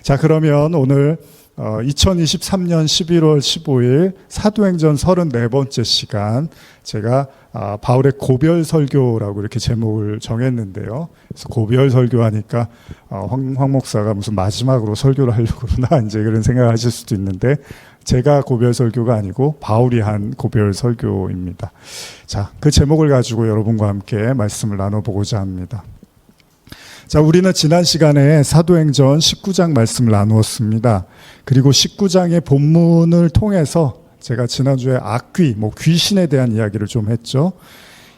자, 그러면 오늘 2023년 11월 15일 사도행전 34번째 시간, 제가 바울의 고별 설교라고 이렇게 제목을 정했는데요. 그래서 고별 설교하니까 황 목사가 무슨 마지막으로 설교를 하려고 그러나 이제 그런 생각을 하실 수도 있는데, 제가 고별 설교가 아니고 바울이 한 고별 설교입니다. 자, 그 제목을 가지고 여러분과 함께 말씀을 나눠보고자 합니다. 자, 우리는 지난 시간에 사도행전 19장 말씀을 나누었습니다. 그리고 19장의 본문을 통해서 제가 지난주에 악귀, 귀신에 대한 이야기를 좀 했죠.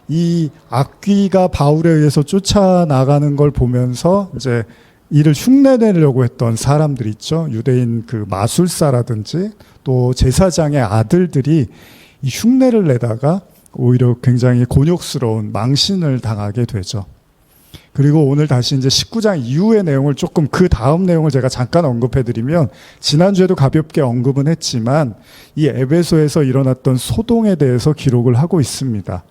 이 악귀가 바울에 의해서 쫓아나가는 걸 보면서 이제 이를 흉내내려고 했던 사람들 있죠. 유대인 그 마술사라든지 또 제사장의 아들들이 이 흉내를 내다가 오히려 굉장히 곤욕스러운 망신을 당하게 되죠. 그리고 오늘 다시 이제 19장 이후의 내용을 조금, 그 다음 내용을 제가 잠깐 언급해드리면, 지난주에도 가볍게 언급은 했지만 이 에베소에서 일어났던 소동에 대해서 기록을 하고 있습니다.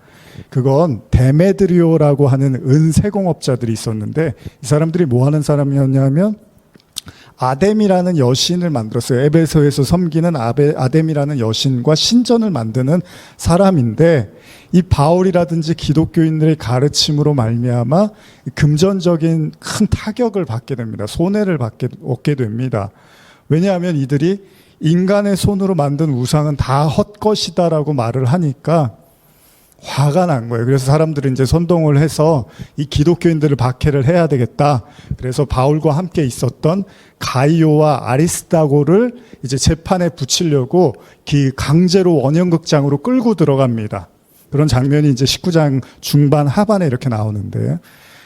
그건 데메드리오라고 하는 은세공업자들이 있었는데, 이 사람들이 뭐 하는 사람이었냐면 아뎀이라는 여신을 만들었어요. 에베소에서 섬기는 아뎀이라는 여신과 신전을 만드는 사람인데, 이 바울이라든지 기독교인들의 가르침으로 말미암아 금전적인 큰 타격을 받게 됩니다. 손해를 얻게 됩니다. 왜냐하면 이들이 인간의 손으로 만든 우상은 다 헛것이다라고 말을 하니까 화가 난 거예요. 그래서 사람들이 이제 선동을 해서 이 기독교인들을 박해를 해야 되겠다. 그래서 바울과 함께 있었던 가이오와 아리스다고를 이제 재판에 붙이려고 강제로 원형극장으로 끌고 들어갑니다. 그런 장면이 이제 19장 중반 하반에 이렇게 나오는데,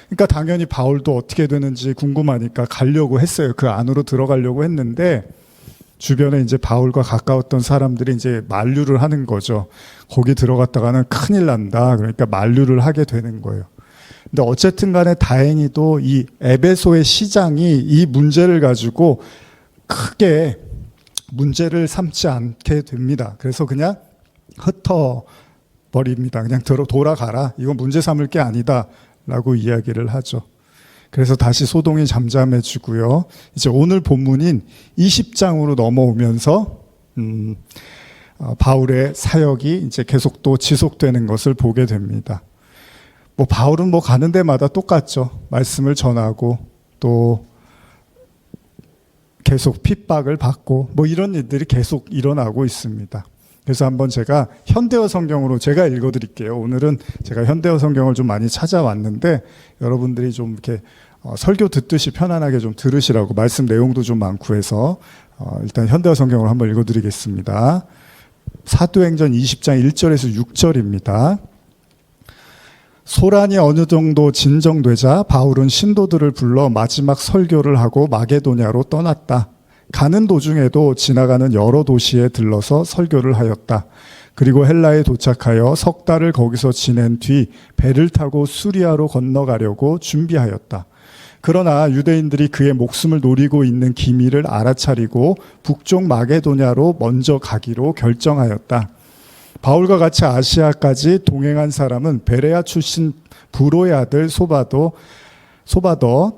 그러니까 당연히 바울도 어떻게 되는지 궁금하니까 가려고 했어요. 그 안으로 들어가려고 했는데, 주변에 이제 바울과 가까웠던 사람들이 이제 만류를 하는 거죠. 거기 들어갔다가는 큰일 난다. 그러니까 만류를 하게 되는 거예요. 근데 어쨌든 간에 다행히도 이 에베소의 시장이 이 문제를 가지고 크게 문제를 삼지 않게 됩니다. 그래서 그냥 흩어버립니다. 그냥 돌아가라. 이건 문제 삼을 게 아니다. 라고 이야기를 하죠. 그래서 다시 소동이 잠잠해지고요. 이제 오늘 본문인 20장으로 넘어오면서 바울의 사역이 이제 계속 또 지속되는 것을 보게 됩니다. 바울은 가는 데마다 똑같죠. 말씀을 전하고 또 계속 핍박을 받고 이런 일들이 계속 일어나고 있습니다. 그래서 한번 제가 현대어 성경으로 제가 읽어드릴게요. 오늘은 제가 현대어 성경을 좀 많이 찾아왔는데, 여러분들이 좀 이렇게 설교 듣듯이 편안하게 좀 들으시라고, 말씀 내용도 좀 많고 해서 일단 현대어 성경을 한번 읽어드리겠습니다. 사도행전 20장 1절에서 6절입니다. 소란이 어느 정도 진정되자 바울은 신도들을 불러 마지막 설교를 하고 마게도냐로 떠났다. 가는 도중에도 지나가는 여러 도시에 들러서 설교를 하였다. 그리고 헬라에 도착하여 석 달을 거기서 지낸 뒤 배를 타고 수리아로 건너가려고 준비하였다. 그러나 유대인들이 그의 목숨을 노리고 있는 기미를 알아차리고 북쪽 마게도냐로 먼저 가기로 결정하였다. 바울과 같이 아시아까지 동행한 사람은 베레아 출신 브로의 아들 소바더,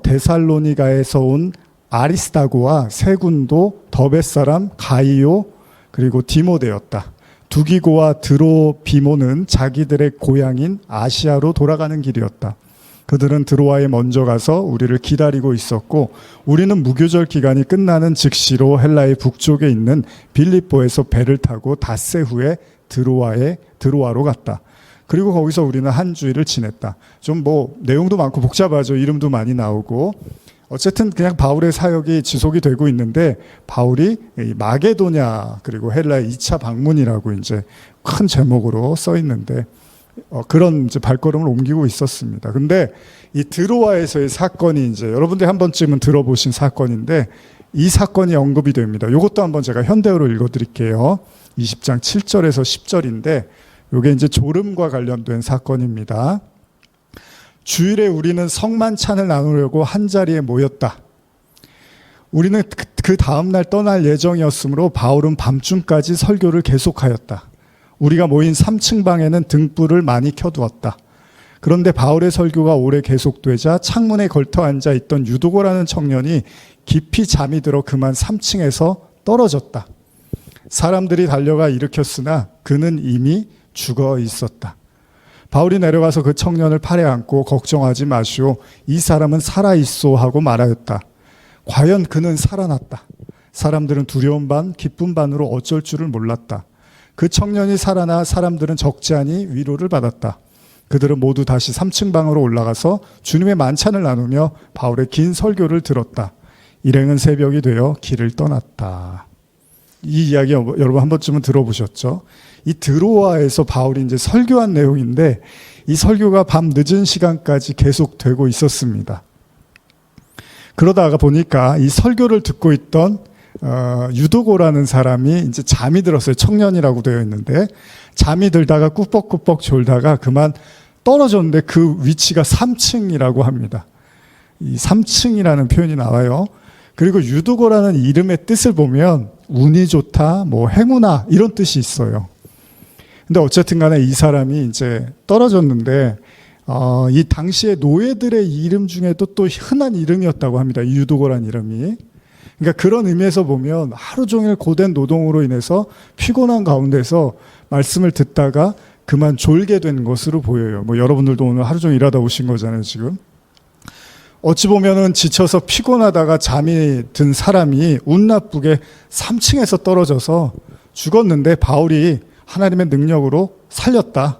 데살로니가에서 온 아리스다고와 세군도, 더베 사람 가이오, 그리고 디모데였다. 두기고와 드로비모는 자기들의 고향인 아시아로 돌아가는 길이었다. 그들은 드로아에 먼저 가서 우리를 기다리고 있었고, 우리는 무교절 기간이 끝나는 즉시로 헬라의 북쪽에 있는 빌립보에서 배를 타고 닷새 후에 드로아로 갔다. 그리고 거기서 우리는 한 주일을 지냈다. 좀 내용도 많고 복잡하죠. 이름도 많이 나오고. 어쨌든 그냥 바울의 사역이 지속이 되고 있는데, 바울이 마게도냐 그리고 헬라의 2차 방문이라고 이제 큰 제목으로 써 있는데, 그런 이제 발걸음을 옮기고 있었습니다. 근데 이 드로아에서의 사건이 이제 여러분들이 한 번쯤은 들어보신 사건인데, 이 사건이 언급이 됩니다. 이것도 한번 제가 현대어로 읽어드릴게요. 20장 7절에서 10절인데, 이게 이제 졸음과 관련된 사건입니다. 주일에 우리는 성만찬을 나누려고 한자리에 모였다. 우리는 그 다음날 떠날 예정이었으므로 바울은 밤중까지 설교를 계속하였다. 우리가 모인 3층 방에는 등불을 많이 켜두었다. 그런데 바울의 설교가 오래 계속되자 창문에 걸터 앉아있던 유도고라는 청년이 깊이 잠이 들어 그만 3층에서 떨어졌다. 사람들이 달려가 일으켰으나 그는 이미 죽어 있었다. 바울이 내려가서 그 청년을 팔에 안고 걱정하지 마시오. 이 사람은 살아있소 하고 말하였다. 과연 그는 살아났다. 사람들은 두려움 반 기쁨 반으로 어쩔 줄을 몰랐다. 그 청년이 살아나 사람들은 적지 않이 위로를 받았다. 그들은 모두 다시 3층 방으로 올라가서 주님의 만찬을 나누며 바울의 긴 설교를 들었다. 일행은 새벽이 되어 길을 떠났다. 이 이야기 여러분 한 번쯤은 들어보셨죠? 이 드로아에서 바울이 이제 설교한 내용인데 이 설교가 밤 늦은 시간까지 계속되고 있었습니다. 그러다가 보니까 이 설교를 듣고 있던 유도고라는 사람이 이제 잠이 들었어요. 청년이라고 되어 있는데 잠이 들다가 꾸벅꾸벅 졸다가 그만 떨어졌는데 그 위치가 3층이라고 합니다. 이 3층이라는 표현이 나와요. 그리고 유도고라는 이름의 뜻을 보면 운이 좋다, 뭐 행운아 이런 뜻이 있어요. 근데 어쨌든 간에 이 사람이 이제 떨어졌는데 이 당시에 노예들의 이름 중에도 또 흔한 이름이었다고 합니다. 이 유도고라는 이름이. 그러니까 그런 의미에서 보면 하루 종일 고된 노동으로 인해서 피곤한 가운데서 말씀을 듣다가 그만 졸게 된 것으로 보여요. 뭐 여러분들도 오늘 하루 종일 일하다 오신 거잖아요, 지금. 어찌 보면은 지쳐서 피곤하다가 잠이 든 사람이 운 나쁘게 3층에서 떨어져서 죽었는데 바울이 하나님의 능력으로 살렸다.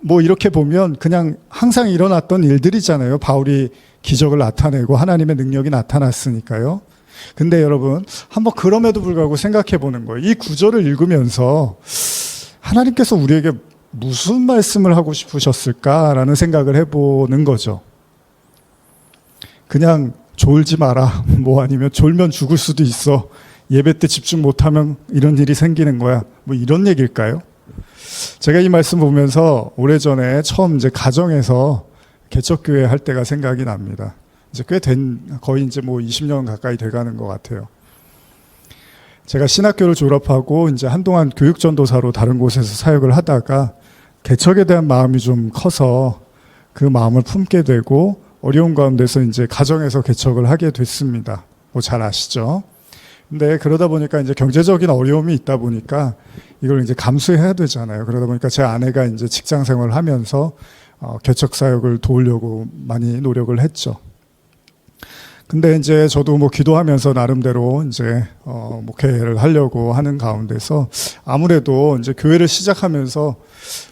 뭐 이렇게 보면 그냥 항상 일어났던 일들이잖아요. 바울이 기적을 나타내고 하나님의 능력이 나타났으니까요. 근데 여러분 한번 그럼에도 불구하고 생각해 보는 거예요. 이 구절을 읽으면서 하나님께서 우리에게 무슨 말씀을 하고 싶으셨을까라는 생각을 해보는 거죠. 그냥 졸지 마라. 뭐 아니면 졸면 죽을 수도 있어. 예배 때 집중 못하면 이런 일이 생기는 거야. 뭐 이런 얘기일까요? 제가 이 말씀 보면서 오래전에 처음 이제 가정에서 개척교회 할 때가 생각이 납니다. 이제 거의 이제 뭐 20년 가까이 돼가는 것 같아요. 제가 신학교를 졸업하고 이제 한동안 교육전도사로 다른 곳에서 사역을 하다가 개척에 대한 마음이 좀 커서 그 마음을 품게 되고 어려운 가운데서 이제 가정에서 개척을 하게 됐습니다. 뭐 잘 아시죠? 근데 그러다 보니까 이제 경제적인 어려움이 있다 보니까 이걸 이제 감수해야 되잖아요. 그러다 보니까 제 아내가 이제 직장 생활을 하면서 개척 사역을 도우려고 많이 노력을 했죠. 근데 이제 저도 뭐 기도하면서 나름대로 이제 목회를 하려고 하는 가운데서 아무래도 이제 교회를 시작하면서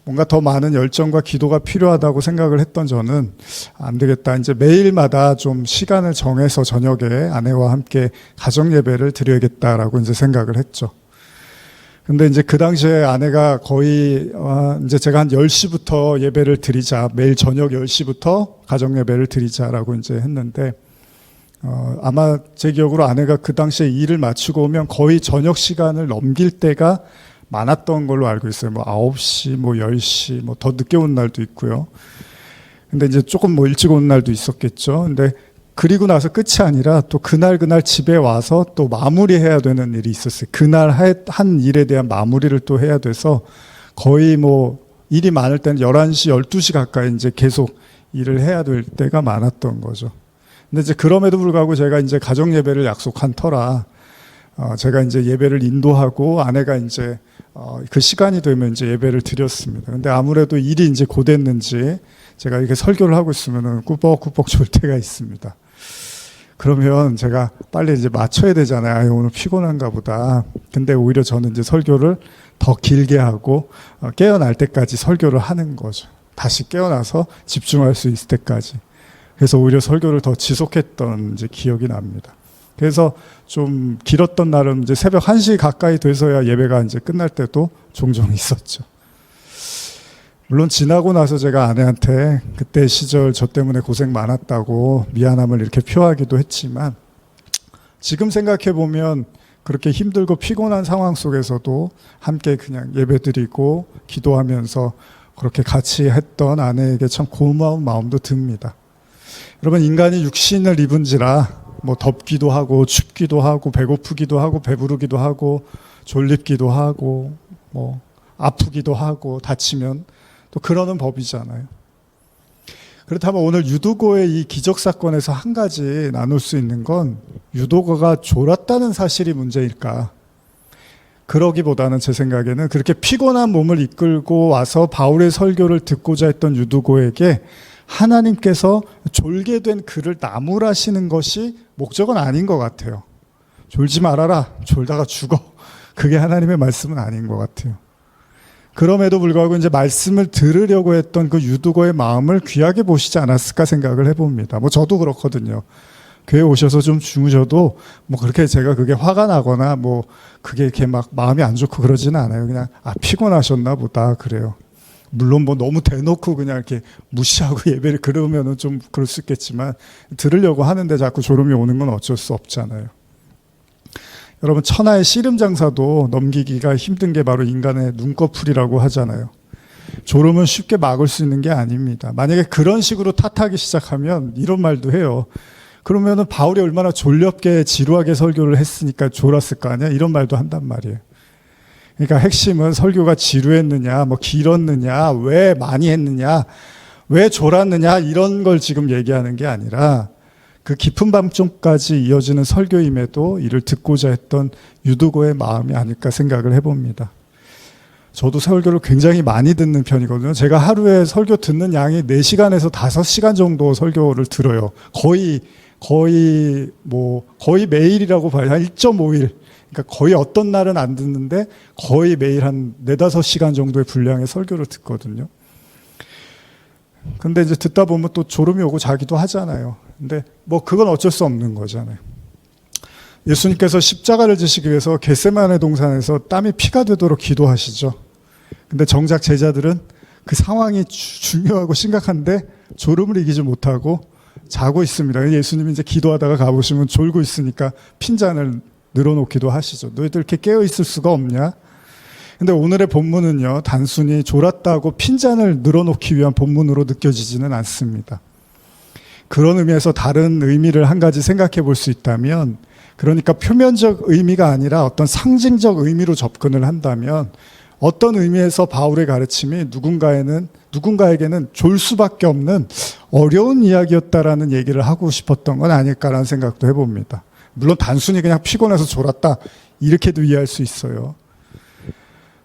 뭔가 더 많은 열정과 기도가 필요하다고 생각을 했던 저는 안 되겠다. 이제 매일마다 좀 시간을 정해서 저녁에 아내와 함께 가정 예배를 드려야겠다라고 이제 생각을 했죠. 근데 이제 그 당시에 아내가 거의 이제 제가 한 10시부터 예배를 드리자, 매일 저녁 10시부터 가정 예배를 드리자라고 이제 했는데 아마 제 기억으로 아내가 그 당시에 일을 마치고 오면 거의 저녁 시간을 넘길 때가 많았던 걸로 알고 있어요. 뭐 9시, 뭐 10시, 뭐 더 늦게 온 날도 있고요. 근데 이제 조금 뭐 일찍 온 날도 있었겠죠. 근데 그리고 나서 끝이 아니라 또 그날 집에 와서 또 마무리해야 되는 일이 있었어요. 그날 한 일에 대한 마무리를 또 해야 돼서 거의 뭐 일이 많을 때는 11시, 12시 가까이 이제 계속 일을 해야 될 때가 많았던 거죠. 근데 이제 그럼에도 불구하고 제가 이제 가정 예배를 약속한 터라 제가 이제 예배를 인도하고 아내가 이제 그 시간이 되면 이제 예배를 드렸습니다. 근데 아무래도 일이 이제 고됐는지 제가 이렇게 설교를 하고 있으면은 꾸벅꾸벅 졸 때가 있습니다. 그러면 제가 빨리 이제 맞춰야 되잖아요. 아유, 오늘 피곤한가 보다. 근데 오히려 저는 이제 설교를 더 길게 하고 깨어날 때까지 설교를 하는 거죠. 다시 깨어나서 집중할 수 있을 때까지. 그래서 오히려 설교를 더 지속했던 이제 기억이 납니다. 그래서 좀 길었던 날은 이제 새벽 1시 가까이 돼서야 예배가 이제 끝날 때도 종종 있었죠. 물론 지나고 나서 제가 아내한테 그때 시절 저 때문에 고생 많았다고 미안함을 이렇게 표하기도 했지만 지금 생각해 보면 그렇게 힘들고 피곤한 상황 속에서도 함께 그냥 예배드리고 기도하면서 그렇게 같이 했던 아내에게 참 고마운 마음도 듭니다. 여러분, 인간이 육신을 입은지라 뭐 덥기도 하고 춥기도 하고 배고프기도 하고 배부르기도 하고 졸립기도 하고 뭐 아프기도 하고 다치면 또 그러는 법이잖아요. 그렇다면 오늘 유두고의 이 기적 사건에서 한 가지 나눌 수 있는 건 유두고가 졸았다는 사실이 문제일까? 그러기보다는 제 생각에는 그렇게 피곤한 몸을 이끌고 와서 바울의 설교를 듣고자 했던 유두고에게 하나님께서 졸게 된 그를 나무라시는 것이 목적은 아닌 것 같아요. 졸지 말아라. 졸다가 죽어. 그게 하나님의 말씀은 아닌 것 같아요. 그럼에도 불구하고 이제 말씀을 들으려고 했던 그 유두고의 마음을 귀하게 보시지 않았을까 생각을 해봅니다. 뭐 저도 그렇거든요. 교회 오셔서 좀 주무셔도 뭐 그렇게 제가 그게 화가 나거나 뭐 그게 이렇게 막 마음이 안 좋고 그러지는 않아요. 그냥 피곤하셨나 보다 그래요. 물론 뭐 너무 대놓고 그냥 이렇게 무시하고 예배를 그러면은 좀 그럴 수 있겠지만 들으려고 하는데 자꾸 졸음이 오는 건 어쩔 수 없잖아요. 여러분 천하의 씨름 장사도 넘기기가 힘든 게 바로 인간의 눈꺼풀이라고 하잖아요. 졸음은 쉽게 막을 수 있는 게 아닙니다. 만약에 그런 식으로 탓하기 시작하면 이런 말도 해요. 그러면은 바울이 얼마나 졸렵게 지루하게 설교를 했으니까 졸았을 거 아니야? 이런 말도 한단 말이에요. 그러니까 핵심은 설교가 지루했느냐, 뭐 길었느냐, 왜 많이 했느냐, 왜 졸았느냐 이런 걸 지금 얘기하는 게 아니라 그 깊은 밤중까지 이어지는 설교임에도 이를 듣고자 했던 유두고의 마음이 아닐까 생각을 해봅니다. 저도 설교를 굉장히 많이 듣는 편이거든요. 제가 하루에 설교 듣는 양이 4시간에서 5시간 정도 설교를 들어요. 거의 매일이라고 봐요. 한 1.5일. 그러니까 거의 어떤 날은 안 듣는데 거의 매일 한 4-5시간 정도의 분량의 설교를 듣거든요. 근데 이제 듣다 보면 또 졸음이 오고 자기도 하잖아요. 근데 뭐 그건 어쩔 수 없는 거잖아요. 예수님께서 십자가를 지시기 위해서 겟세마네 동산에서 땀이 피가 되도록 기도하시죠. 근데 정작 제자들은 그 상황이 중요하고 심각한데 졸음을 이기지 못하고 자고 있습니다. 예수님이 이제 기도하다가 가보시면 졸고 있으니까 핀잔을 늘어놓기도 하시죠. 너희들 이렇게 깨어있을 수가 없냐? 근데 오늘의 본문은요, 단순히 졸았다고 핀잔을 늘어놓기 위한 본문으로 느껴지지는 않습니다. 그런 의미에서 다른 의미를 한 가지 생각해 볼 수 있다면, 그러니까 표면적 의미가 아니라 어떤 상징적 의미로 접근을 한다면, 어떤 의미에서 바울의 가르침이 누군가에게는 졸 수밖에 없는 어려운 이야기였다라는 얘기를 하고 싶었던 건 아닐까라는 생각도 해봅니다. 물론 단순히 그냥 피곤해서 졸았다 이렇게도 이해할 수 있어요.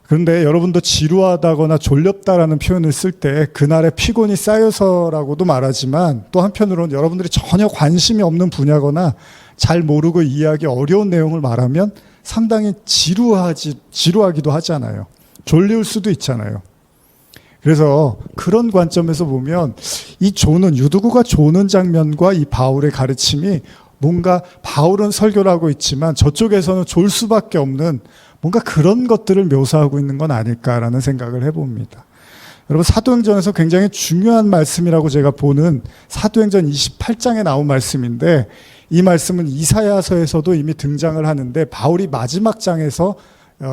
그런데 여러분도 지루하다거나 졸렵다라는 표현을 쓸 때 그날의 피곤이 쌓여서라고도 말하지만 또 한편으로는 여러분들이 전혀 관심이 없는 분야거나 잘 모르고 이해하기 어려운 내용을 말하면 상당히 지루하기도 하잖아요. 졸릴 수도 있잖아요. 그래서 그런 관점에서 보면 이 유두고가 조는 장면과 이 바울의 가르침이 뭔가 바울은 설교를 하고 있지만 저쪽에서는 졸 수밖에 없는 뭔가 그런 것들을 묘사하고 있는 건 아닐까라는 생각을 해봅니다. 여러분 사도행전에서 굉장히 중요한 말씀이라고 제가 보는 사도행전 28장에 나온 말씀인데 이 말씀은 이사야서에서도 이미 등장을 하는데 바울이 마지막 장에서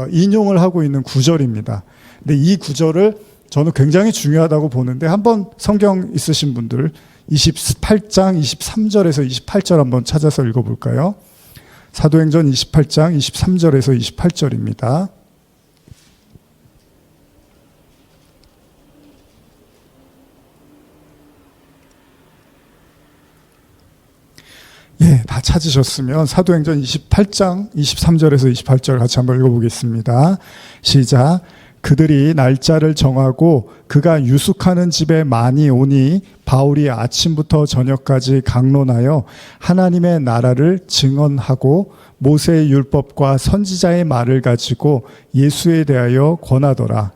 인용을 하고 있는 구절입니다. 근데 이 구절을 저는 굉장히 중요하다고 보는데 한번 성경 있으신 분들 28장 23절에서 28절 한번 찾아서 읽어볼까요? 사도행전 28장 23절에서 28절입니다. 예, 다 찾으셨으면 사도행전 28장 23절에서 28절 같이 한번 읽어보겠습니다. 시작. 그들이 날짜를 정하고 그가 유숙하는 집에 많이 오니 바울이 아침부터 저녁까지 강론하여 하나님의 나라를 증언하고 모세의 율법과 선지자의 말을 가지고 예수에 대하여 권하더라.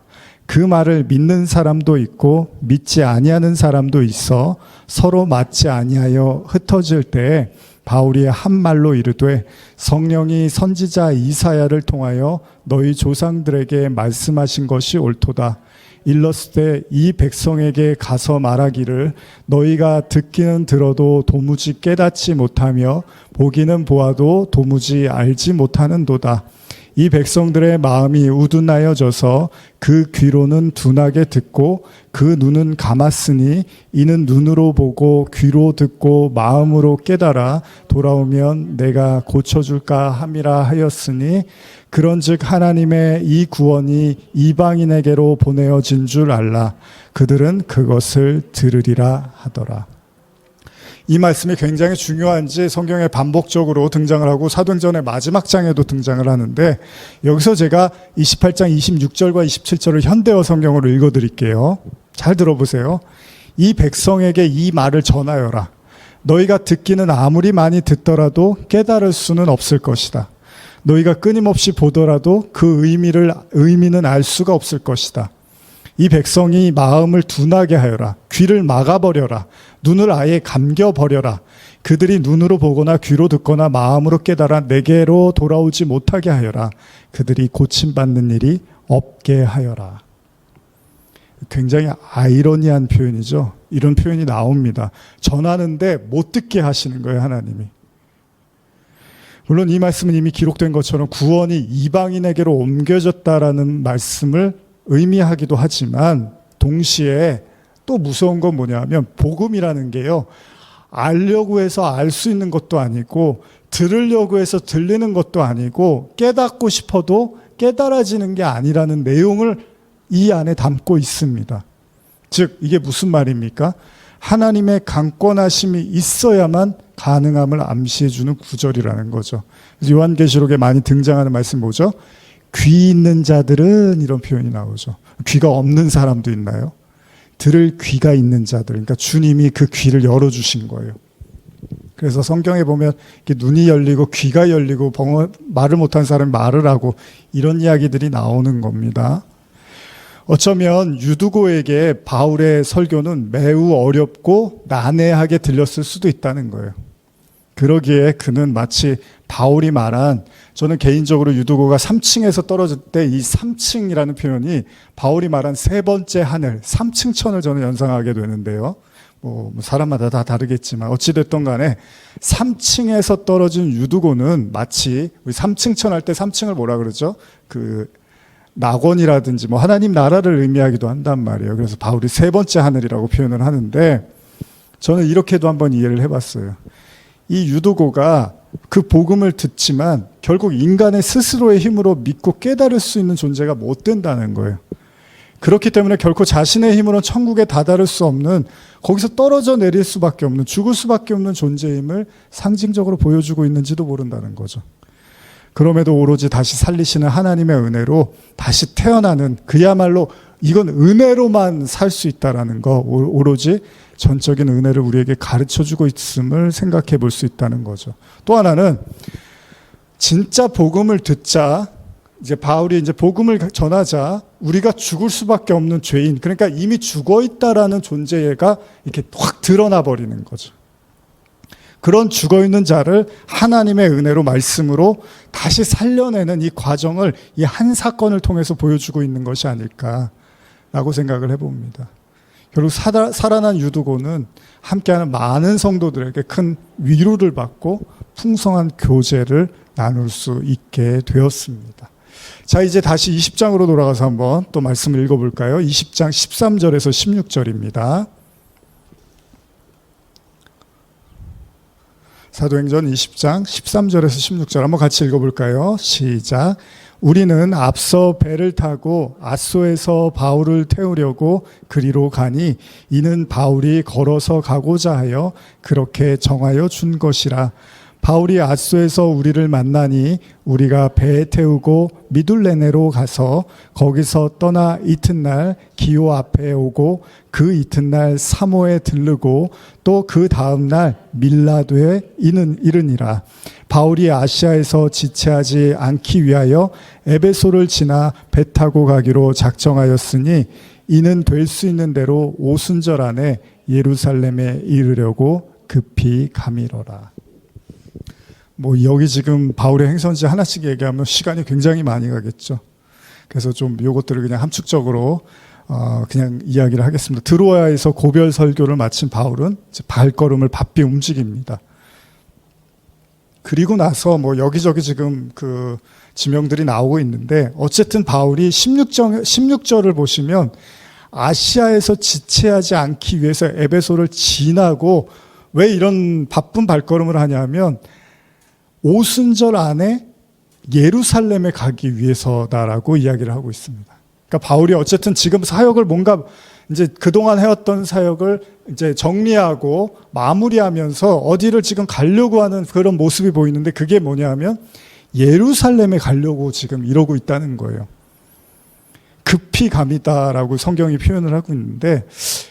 그 말을 믿는 사람도 있고 믿지 아니하는 사람도 있어 서로 맞지 아니하여 흩어질 때에 바울이 한 말로 이르되 성령이 선지자 이사야를 통하여 너희 조상들에게 말씀하신 것이 옳도다. 일렀을 때 이 백성에게 가서 말하기를 너희가 듣기는 들어도 도무지 깨닫지 못하며 보기는 보아도 도무지 알지 못하는도다. 이 백성들의 마음이 우둔하여져서 그 귀로는 둔하게 듣고 그 눈은 감았으니 이는 눈으로 보고 귀로 듣고 마음으로 깨달아 돌아오면 내가 고쳐줄까 함이라 하였으니 그런즉 하나님의 이 구원이 이방인에게로 보내어진 줄 알라. 그들은 그것을 들으리라 하더라. 이 말씀이 굉장히 중요한지 성경에 반복적으로 등장을 하고 사도행전의 마지막 장에도 등장을 하는데, 여기서 제가 28장 26절과 27절을 현대어 성경으로 읽어드릴게요. 잘 들어보세요. 이 백성에게 이 말을 전하여라. 너희가 듣기는 아무리 많이 듣더라도 깨달을 수는 없을 것이다. 너희가 끊임없이 보더라도 그 의미는 알 수가 없을 것이다. 이 백성이 마음을 둔하게 하여라. 귀를 막아버려라. 눈을 아예 감겨버려라. 그들이 눈으로 보거나 귀로 듣거나 마음으로 깨달아 내게로 돌아오지 못하게 하여라. 그들이 고침받는 일이 없게 하여라. 굉장히 아이러니한 표현이죠. 이런 표현이 나옵니다. 전하는데 못 듣게 하시는 거예요, 하나님이. 물론 이 말씀은 이미 기록된 것처럼 구원이 이방인에게로 옮겨졌다라는 말씀을 의미하기도 하지만, 동시에 또 무서운 건 뭐냐면 복음이라는 게요, 알려고 해서 알 수 있는 것도 아니고 들으려고 해서 들리는 것도 아니고 깨닫고 싶어도 깨달아지는 게 아니라는 내용을 이 안에 담고 있습니다. 즉 이게 무슨 말입니까? 하나님의 강권하심이 있어야만 가능함을 암시해주는 구절이라는 거죠. 요한계시록에 많이 등장하는 말씀 뭐죠? 귀 있는 자들은, 이런 표현이 나오죠. 귀가 없는 사람도 있나요? 들을 귀가 있는 자들, 그러니까 주님이 그 귀를 열어주신 거예요. 그래서 성경에 보면 이렇게 눈이 열리고 귀가 열리고 말을 못한 사람이 말을 하고 이런 이야기들이 나오는 겁니다. 어쩌면 유두고에게 바울의 설교는 매우 어렵고 난해하게 들렸을 수도 있다는 거예요. 그러기에 그는 마치 바울이 말한, 저는 개인적으로 유두고가 3층에서 떨어질 때 이 3층이라는 표현이 바울이 말한 세 번째 하늘, 3층 천을 저는 연상하게 되는데요. 뭐 사람마다 다 다르겠지만 어찌됐든 간에 3층에서 떨어진 유두고는 마치 우리 3층 천 할 때 3층을 뭐라 그러죠? 그 낙원이라든지 뭐 하나님 나라를 의미하기도 한단 말이에요. 그래서 바울이 세 번째 하늘이라고 표현을 하는데, 저는 이렇게도 한번 이해를 해봤어요. 이 유두고가 그 복음을 듣지만 결국 인간의 스스로의 힘으로 믿고 깨달을 수 있는 존재가 못 된다는 거예요. 그렇기 때문에 결코 자신의 힘으로는 천국에 다다를 수 없는, 거기서 떨어져 내릴 수밖에 없는, 죽을 수밖에 없는 존재임을 상징적으로 보여주고 있는지도 모른다는 거죠. 그럼에도 오로지 다시 살리시는 하나님의 은혜로 다시 태어나는, 그야말로 이건 은혜로만 살 수 있다는 거, 오로지 전적인 은혜를 우리에게 가르쳐주고 있음을 생각해 볼 수 있다는 거죠. 또 하나는 진짜 복음을 듣자, 이제 바울이 이제 복음을 전하자 우리가 죽을 수밖에 없는 죄인, 그러니까 이미 죽어 있다라는 존재가 이렇게 확 드러나 버리는 거죠. 그런 죽어 있는 자를 하나님의 은혜로 말씀으로 다시 살려내는 이 과정을 이 한 사건을 통해서 보여주고 있는 것이 아닐까라고 생각을 해봅니다. 결국 살아난 유두고는 함께하는 많은 성도들에게 큰 위로를 받고 풍성한 교제를 나눌 수 있게 되었습니다. 자, 이제 다시 20장으로 돌아가서 한번 또 말씀을 읽어볼까요? 20장 13절에서 16절입니다. 사도행전 20장 13절에서 16절 한번 같이 읽어볼까요? 시작. 우리는 앞서 배를 타고 앗소에서 바울을 태우려고 그리로 가니 이는 바울이 걸어서 가고자 하여 그렇게 정하여 준 것이라. 바울이 앗소에서 우리를 만나니 우리가 배에 태우고 미둘레네로 가서 거기서 떠나 이튿날 기오 앞에 오고 그 이튿날 사모에 들르고 또 그 다음날 밀라도에 이르니라. 바울이 아시아에서 지체하지 않기 위하여 에베소를 지나 배 타고 가기로 작정하였으니 이는 될 수 있는 대로 오순절 안에 예루살렘에 이르려고 급히 가미러라. 뭐 여기 지금 바울의 행선지 하나씩 얘기하면 시간이 굉장히 많이 가겠죠. 그래서 좀 요것들을 그냥 함축적으로 그냥 이야기를 하겠습니다. 드로아에서 고별 설교를 마친 바울은 이제 발걸음을 바삐 움직입니다. 그리고 나서 뭐 여기저기 지금 그 지명들이 나오고 있는데, 어쨌든 바울이 16절을 보시면 아시아에서 지체하지 않기 위해서 에베소를 지나고, 왜 이런 바쁜 발걸음을 하냐면 오순절 안에 예루살렘에 가기 위해서다라고 이야기를 하고 있습니다. 그러니까 바울이 어쨌든 지금 사역을 뭔가 이제 그동안 해왔던 사역을 이제 정리하고 마무리하면서 어디를 지금 가려고 하는 그런 모습이 보이는데, 그게 뭐냐면 예루살렘에 가려고 지금 이러고 있다는 거예요. 급히 갑니다라고 성경이 표현을 하고 있는데,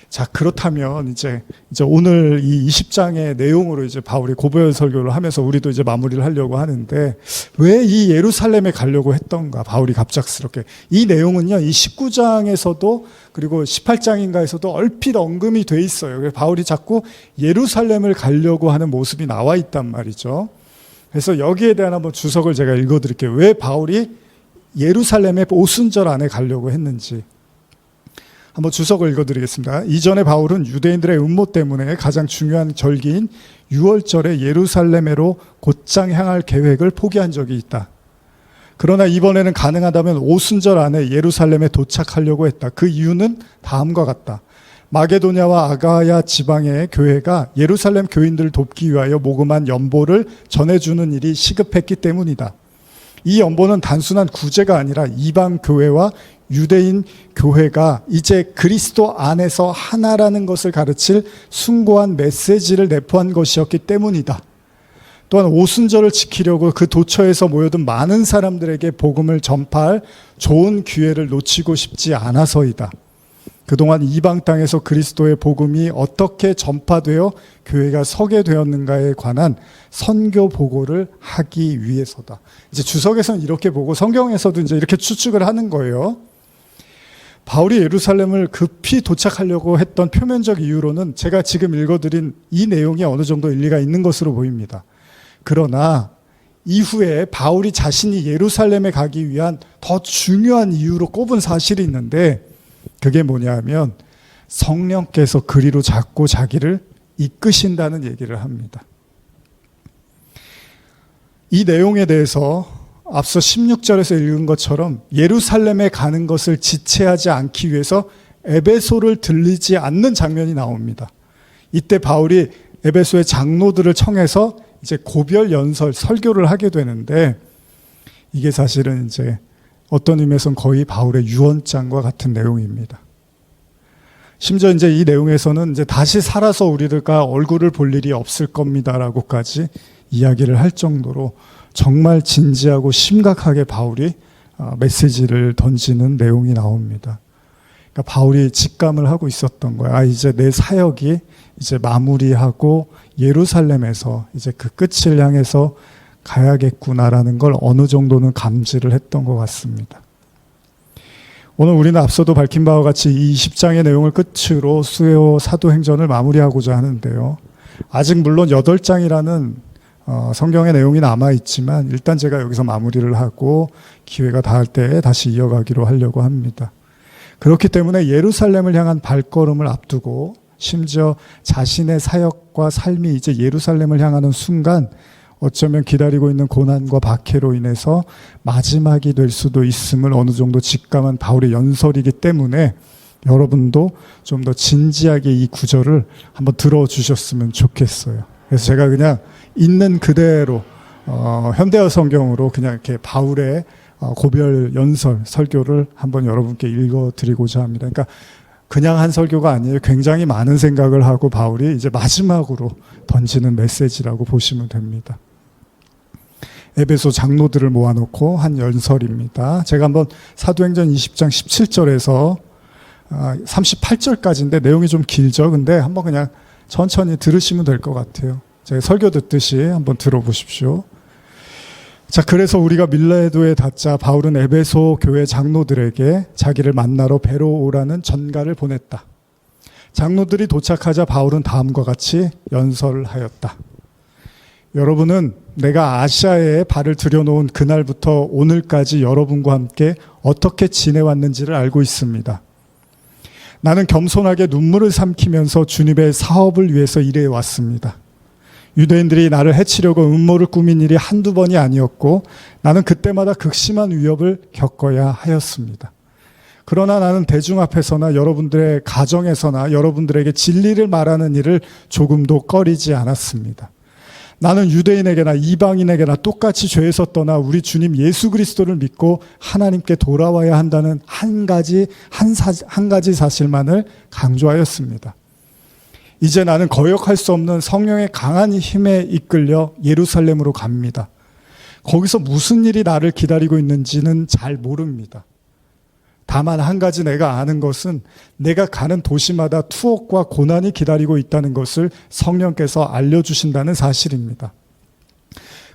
자, 그렇다면 이제 오늘 이 20장의 내용으로 이제 바울이 고별 설교를 하면서 우리도 이제 마무리를 하려고 하는데, 왜 이 예루살렘에 가려고 했던가, 바울이 갑작스럽게. 이 내용은요, 이 19장에서도 그리고 18장인가에서도 얼핏 언급이 돼 있어요. 그래서 바울이 자꾸 예루살렘을 가려고 하는 모습이 나와 있단 말이죠. 그래서 여기에 대한 한번 주석을 제가 읽어드릴게요. 왜 바울이 예루살렘에 오순절 안에 가려고 했는지 한번 주석을 읽어드리겠습니다. 이전에 바울은 유대인들의 음모 때문에 가장 중요한 절기인 6월절에 예루살렘으로 곧장 향할 계획을 포기한 적이 있다. 그러나 이번에는 가능하다면 오순절 안에 예루살렘에 도착하려고 했다. 그 이유는 다음과 같다. 마게도냐와 아가야 지방의 교회가 예루살렘 교인들을 돕기 위하여 모금한 연보를 전해주는 일이 시급했기 때문이다. 이 연보는 단순한 구제가 아니라 이방 교회와 유대인 교회가 이제 그리스도 안에서 하나라는 것을 가르칠 숭고한 메시지를 내포한 것이었기 때문이다. 또한 오순절을 지키려고 그 도처에서 모여든 많은 사람들에게 복음을 전파할 좋은 기회를 놓치고 싶지 않아서이다. 그동안 이방 땅에서 그리스도의 복음이 어떻게 전파되어 교회가 서게 되었는가에 관한 선교 보고를 하기 위해서다. 이제 주석에서는 이렇게 보고 성경에서도 이제 이렇게 추측을 하는 거예요. 바울이 예루살렘을 급히 도착하려고 했던 표면적 이유로는 제가 지금 읽어드린 이 내용이 어느 정도 일리가 있는 것으로 보입니다. 그러나 이후에 바울이 자신이 예루살렘에 가기 위한 더 중요한 이유로 꼽은 사실이 있는데, 그게 뭐냐면 성령께서 그리로 자꾸 자기를 이끄신다는 얘기를 합니다. 이 내용에 대해서 앞서 16절에서 읽은 것처럼 예루살렘에 가는 것을 지체하지 않기 위해서 에베소를 들리지 않는 장면이 나옵니다. 이때 바울이 에베소의 장로들을 청해서 이제 고별 연설, 설교를 하게 되는데, 이게 사실은 이제 어떤 의미에서는 거의 바울의 유언장과 같은 내용입니다. 심지어 이제 이 내용에서는 이제 다시 살아서 우리들과 얼굴을 볼 일이 없을 겁니다라고까지 이야기를 할 정도로 정말 진지하고 심각하게 바울이 메시지를 던지는 내용이 나옵니다. 그러니까 바울이 직감을 하고 있었던 거야. 이제 내 사역이 이제 마무리하고 예루살렘에서 이제 그 끝을 향해서 가야겠구나라는 걸 어느 정도는 감지를 했던 것 같습니다. 오늘 우리는 앞서도 밝힌 바와 같이 이 20장의 내용을 끝으로 수요 사도행전을 마무리하고자 하는데요. 아직 물론 8장이라는 성경의 내용이 남아있지만 일단 제가 여기서 마무리를 하고 기회가 닿을 때 다시 이어가기로 하려고 합니다. 그렇기 때문에 예루살렘을 향한 발걸음을 앞두고 심지어 자신의 사역과 삶이 이제 예루살렘을 향하는 순간 어쩌면 기다리고 있는 고난과 박해로 인해서 마지막이 될 수도 있음을 어느 정도 직감한 바울의 연설이기 때문에 여러분도 좀 더 진지하게 이 구절을 한번 들어주셨으면 좋겠어요. 그래서 제가 그냥 있는 그대로 현대어 성경으로 그냥 이렇게 바울의 고별 연설, 설교를 한번 여러분께 읽어드리고자 합니다. 그러니까 그냥 한 설교가 아니에요. 굉장히 많은 생각을 하고 바울이 이제 마지막으로 던지는 메시지라고 보시면 됩니다. 에베소 장로들을 모아놓고 한 연설입니다. 제가 한번 사도행전 20장 17절에서 38절까지인데 내용이 좀 길죠. 근데 한번 그냥 천천히 들으시면 될 것 같아요. 제가 설교 듣듯이 한번 들어보십시오. 자, 그래서 우리가 밀레도에 닿자 바울은 에베소 교회 장로들에게 자기를 만나러 뵈러 오라는 전가를 보냈다. 장로들이 도착하자 바울은 다음과 같이 연설하였다. 여러분은 내가 아시아에 발을 들여놓은 그날부터 오늘까지 여러분과 함께 어떻게 지내왔는지를 알고 있습니다. 나는 겸손하게 눈물을 삼키면서 주님의 사업을 위해서 일해왔습니다. 유대인들이 나를 해치려고 음모를 꾸민 일이 한두 번이 아니었고 나는 그때마다 극심한 위협을 겪어야 하였습니다. 그러나 나는 대중 앞에서나 여러분들의 가정에서나 여러분들에게 진리를 말하는 일을 조금도 꺼리지 않았습니다. 나는 유대인에게나 이방인에게나 똑같이 죄에서 떠나 우리 주님 예수 그리스도를 믿고 하나님께 돌아와야 한다는 한 가지 사실만을 강조하였습니다. 이제 나는 거역할 수 없는 성령의 강한 힘에 이끌려 예루살렘으로 갑니다. 거기서 무슨 일이 나를 기다리고 있는지는 잘 모릅니다. 다만 한 가지 내가 아는 것은 내가 가는 도시마다 투옥과 고난이 기다리고 있다는 것을 성령께서 알려주신다는 사실입니다.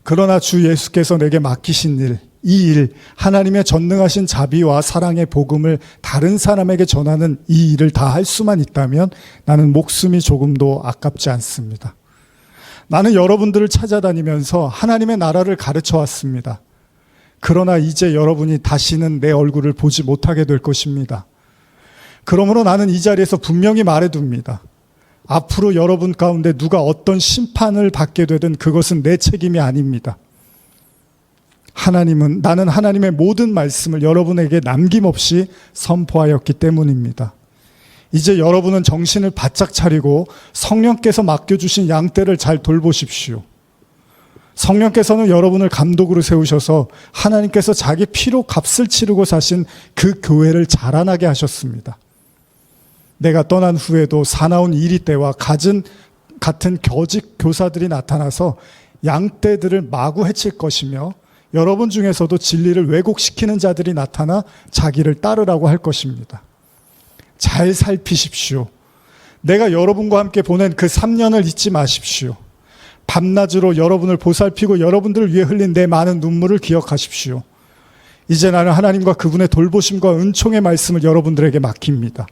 그러나 주 예수께서 내게 맡기신 일, 이 일, 하나님의 전능하신 자비와 사랑의 복음을 다른 사람에게 전하는 이 일을 다 할 수만 있다면 나는 목숨이 조금도 아깝지 않습니다. 나는 여러분들을 찾아다니면서 하나님의 나라를 가르쳐 왔습니다. 그러나 이제 여러분이 다시는 내 얼굴을 보지 못하게 될 것입니다. 그러므로 나는 이 자리에서 분명히 말해둡니다. 앞으로 여러분 가운데 누가 어떤 심판을 받게 되든 그것은 내 책임이 아닙니다. 나는 하나님의 모든 말씀을 여러분에게 남김없이 선포하였기 때문입니다. 이제 여러분은 정신을 바짝 차리고 성령께서 맡겨주신 양떼를 잘 돌보십시오. 성령께서는 여러분을 감독으로 세우셔서 하나님께서 자기 피로 값을 치르고 사신 그 교회를 자라나게 하셨습니다. 내가 떠난 후에도 사나운 이리 때와 같은 거짓 교사들이 나타나서 양떼들을 마구 해칠 것이며 여러분 중에서도 진리를 왜곡시키는 자들이 나타나 자기를 따르라고 할 것입니다. 잘 살피십시오. 내가 여러분과 함께 보낸 그 3년을 잊지 마십시오. 밤낮으로 여러분을 보살피고 여러분들을 위해 흘린 내 많은 눈물을 기억하십시오. 이제 나는 하나님과 그분의 돌보심과 은총의 말씀을 여러분들에게 맡깁니다.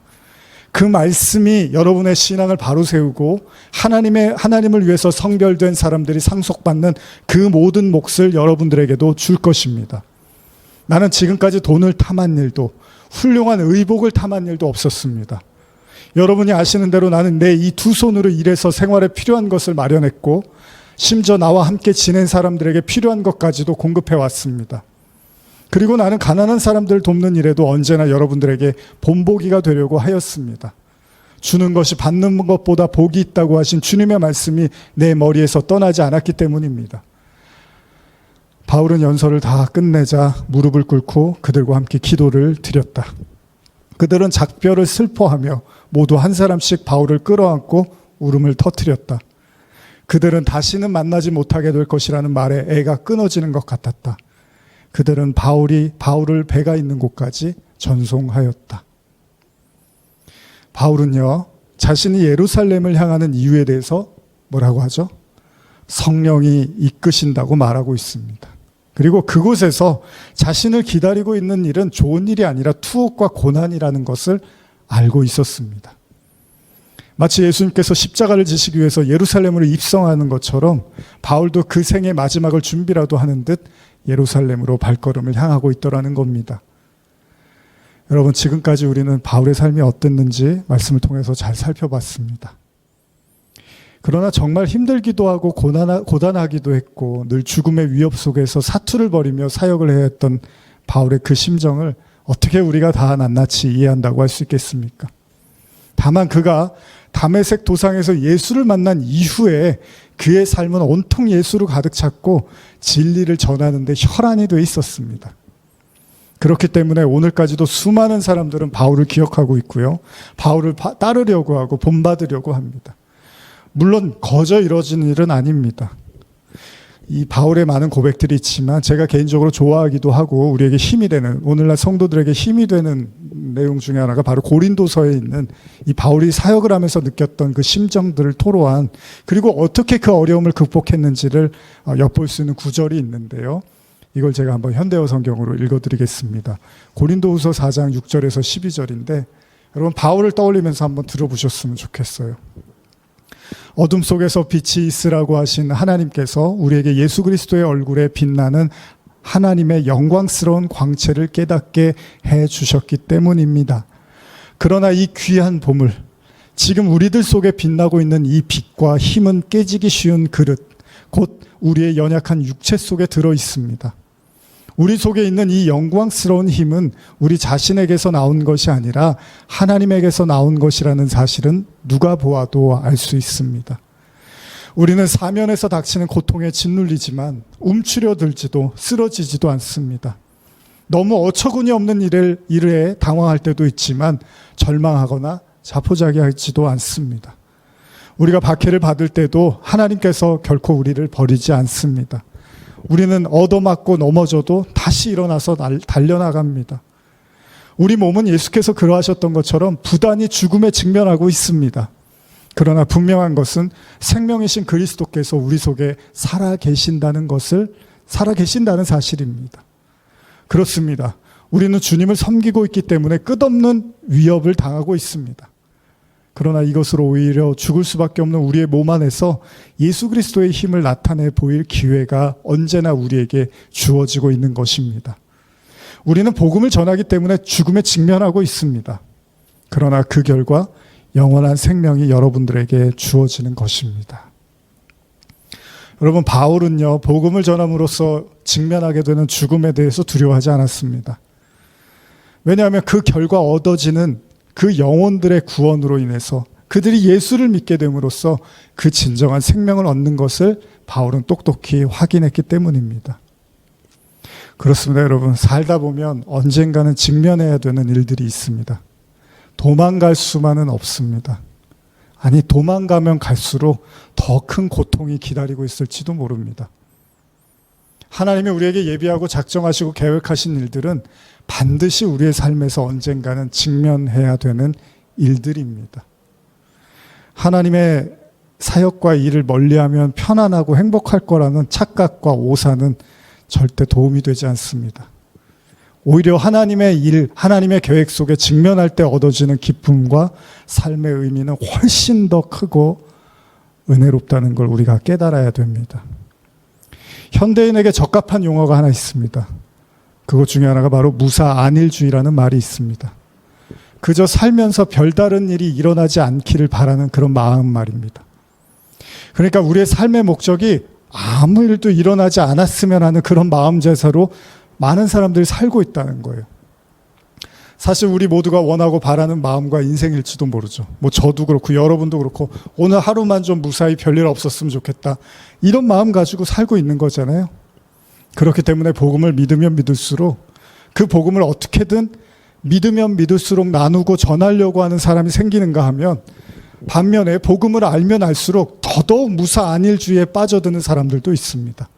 그 말씀이 여러분의 신앙을 바로 세우고 하나님을 위해서 성별된 사람들이 상속받는 그 모든 몫을 여러분들에게도 줄 것입니다. 나는 지금까지 돈을 탐한 일도 훌륭한 의복을 탐한 일도 없었습니다. 여러분이 아시는 대로 나는 내 이 두 손으로 일해서 생활에 필요한 것을 마련했고 심지어 나와 함께 지낸 사람들에게 필요한 것까지도 공급해 왔습니다. 그리고 나는 가난한 사람들을 돕는 일에도 언제나 여러분들에게 본보기가 되려고 하였습니다. 주는 것이 받는 것보다 복이 있다고 하신 주님의 말씀이 내 머리에서 떠나지 않았기 때문입니다. 바울은 연설을 다 끝내자 무릎을 꿇고 그들과 함께 기도를 드렸다. 그들은 작별을 슬퍼하며 모두 한 사람씩 바울을 끌어안고 울음을 터뜨렸다. 그들은 다시는 만나지 못하게 될 것이라는 말에 애가 끊어지는 것 같았다. 그들은 바울을 배가 있는 곳까지 전송하였다. 바울은요, 자신이 예루살렘을 향하는 이유에 대해서 뭐라고 하죠? 성령이 이끄신다고 말하고 있습니다. 그리고 그곳에서 자신을 기다리고 있는 일은 좋은 일이 아니라 투옥과 고난이라는 것을 알고 있었습니다. 마치 예수님께서 십자가를 지시기 위해서 예루살렘으로 입성하는 것처럼 바울도 그 생의 마지막을 준비라도 하는 듯 예루살렘으로 발걸음을 향하고 있더라는 겁니다. 여러분, 지금까지 우리는 바울의 삶이 어땠는지 말씀을 통해서 잘 살펴봤습니다. 그러나 정말 힘들기도 하고 고단하기도 했고 늘 죽음의 위협 속에서 사투를 벌이며 사역을 해야 했던 바울의 그 심정을 어떻게 우리가 다 낱낱이 이해한다고 할 수 있겠습니까? 다만 그가 다메섹 도상에서 예수를 만난 이후에 그의 삶은 온통 예수로 가득 찼고 진리를 전하는 데 혈안이 돼 있었습니다. 그렇기 때문에 오늘까지도 수많은 사람들은 바울을 기억하고 있고요. 바울을 따르려고 하고 본받으려고 합니다. 물론 거저 이루어진 일은 아닙니다. 이 바울의 많은 고백들이 있지만 제가 개인적으로 좋아하기도 하고 우리에게 힘이 되는, 오늘날 성도들에게 힘이 되는 내용 중에 하나가 바로 고린도서에 있는 이 바울이 사역을 하면서 느꼈던 그 심정들을 토로한, 그리고 어떻게 그 어려움을 극복했는지를 엿볼 수 있는 구절이 있는데요. 이걸 제가 한번 현대어 성경으로 읽어드리겠습니다. 고린도후서 4장 6절에서 12절인데 여러분 바울을 떠올리면서 한번 들어보셨으면 좋겠어요. 어둠 속에서 빛이 있으라고 하신 하나님께서 우리에게 예수 그리스도의 얼굴에 빛나는 하나님의 영광스러운 광채를 깨닫게 해 주셨기 때문입니다. 그러나 이 귀한 보물, 지금 우리들 속에 빛나고 있는 이 빛과 힘은 깨지기 쉬운 그릇, 곧 우리의 연약한 육체 속에 들어 있습니다. 우리 속에 있는 이 영광스러운 힘은 우리 자신에게서 나온 것이 아니라 하나님에게서 나온 것이라는 사실은 누가 보아도 알 수 있습니다. 우리는 사면에서 닥치는 고통에 짓눌리지만 움츠려들지도 쓰러지지도 않습니다. 너무 어처구니 없는 일에 당황할 때도 있지만 절망하거나 자포자기하지도 않습니다. 우리가 박해를 받을 때도 하나님께서 결코 우리를 버리지 않습니다. 우리는 얻어맞고 넘어져도 다시 일어나서 달려나갑니다. 우리 몸은 예수께서 그러하셨던 것처럼 부단히 죽음에 직면하고 있습니다. 그러나 분명한 것은 생명이신 그리스도께서 우리 속에 살아계신다는 사실입니다. 그렇습니다. 우리는 주님을 섬기고 있기 때문에 끝없는 위협을 당하고 있습니다. 그러나 이것으로 오히려 죽을 수밖에 없는 우리의 몸 안에서 예수 그리스도의 힘을 나타내 보일 기회가 언제나 우리에게 주어지고 있는 것입니다. 우리는 복음을 전하기 때문에 죽음에 직면하고 있습니다. 그러나 그 결과 영원한 생명이 여러분들에게 주어지는 것입니다. 여러분, 바울은요, 복음을 전함으로써 직면하게 되는 죽음에 대해서 두려워하지 않았습니다. 왜냐하면 그 결과 얻어지는 그 영혼들의 구원으로 인해서 그들이 예수를 믿게 됨으로써 그 진정한 생명을 얻는 것을 바울은 똑똑히 확인했기 때문입니다. 그렇습니다, 여러분. 살다 보면 언젠가는 직면해야 되는 일들이 있습니다. 도망갈 수만은 없습니다. 아니, 도망가면 갈수록 더 큰 고통이 기다리고 있을지도 모릅니다. 하나님이 우리에게 예비하고 작정하시고 계획하신 일들은 반드시 우리의 삶에서 언젠가는 직면해야 되는 일들입니다. 하나님의 사역과 일을 멀리하면 편안하고 행복할 거라는 착각과 오산은 절대 도움이 되지 않습니다. 오히려 하나님의 일, 하나님의 계획 속에 직면할 때 얻어지는 기쁨과 삶의 의미는 훨씬 더 크고 은혜롭다는 걸 우리가 깨달아야 됩니다. 현대인에게 적합한 용어가 하나 있습니다. 그것 중에 하나가 바로 무사안일주의라는 말이 있습니다. 그저 살면서 별다른 일이 일어나지 않기를 바라는 그런 마음 말입니다. 그러니까 우리의 삶의 목적이 아무 일도 일어나지 않았으면 하는 그런 마음 제사로 많은 사람들이 살고 있다는 거예요. 사실 우리 모두가 원하고 바라는 마음과 인생일지도 모르죠. 저도 그렇고 여러분도 그렇고 오늘 하루만 좀 무사히 별일 없었으면 좋겠다, 이런 마음 가지고 살고 있는 거잖아요. 그렇기 때문에 복음을 믿으면 믿을수록 그 복음을 어떻게든 믿으면 믿을수록 나누고 전하려고 하는 사람이 생기는가 하면, 반면에 복음을 알면 알수록 더더욱 무사안일주의에 빠져드는 사람들도 있습니다.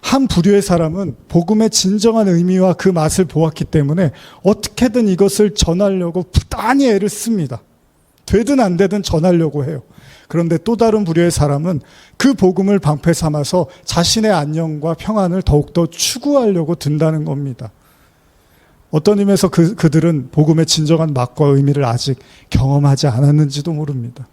한 부류의 사람은 복음의 진정한 의미와 그 맛을 보았기 때문에 어떻게든 이것을 전하려고 부단히 애를 씁니다. 되든 안 되든 전하려고 해요. 그런데 또 다른 부류의 사람은 그 복음을 방패 삼아서 자신의 안녕과 평안을 더욱더 추구하려고 든다는 겁니다. 어떤 의미에서 그들은 복음의 진정한 맛과 의미를 아직 경험하지 않았는지도 모릅니다.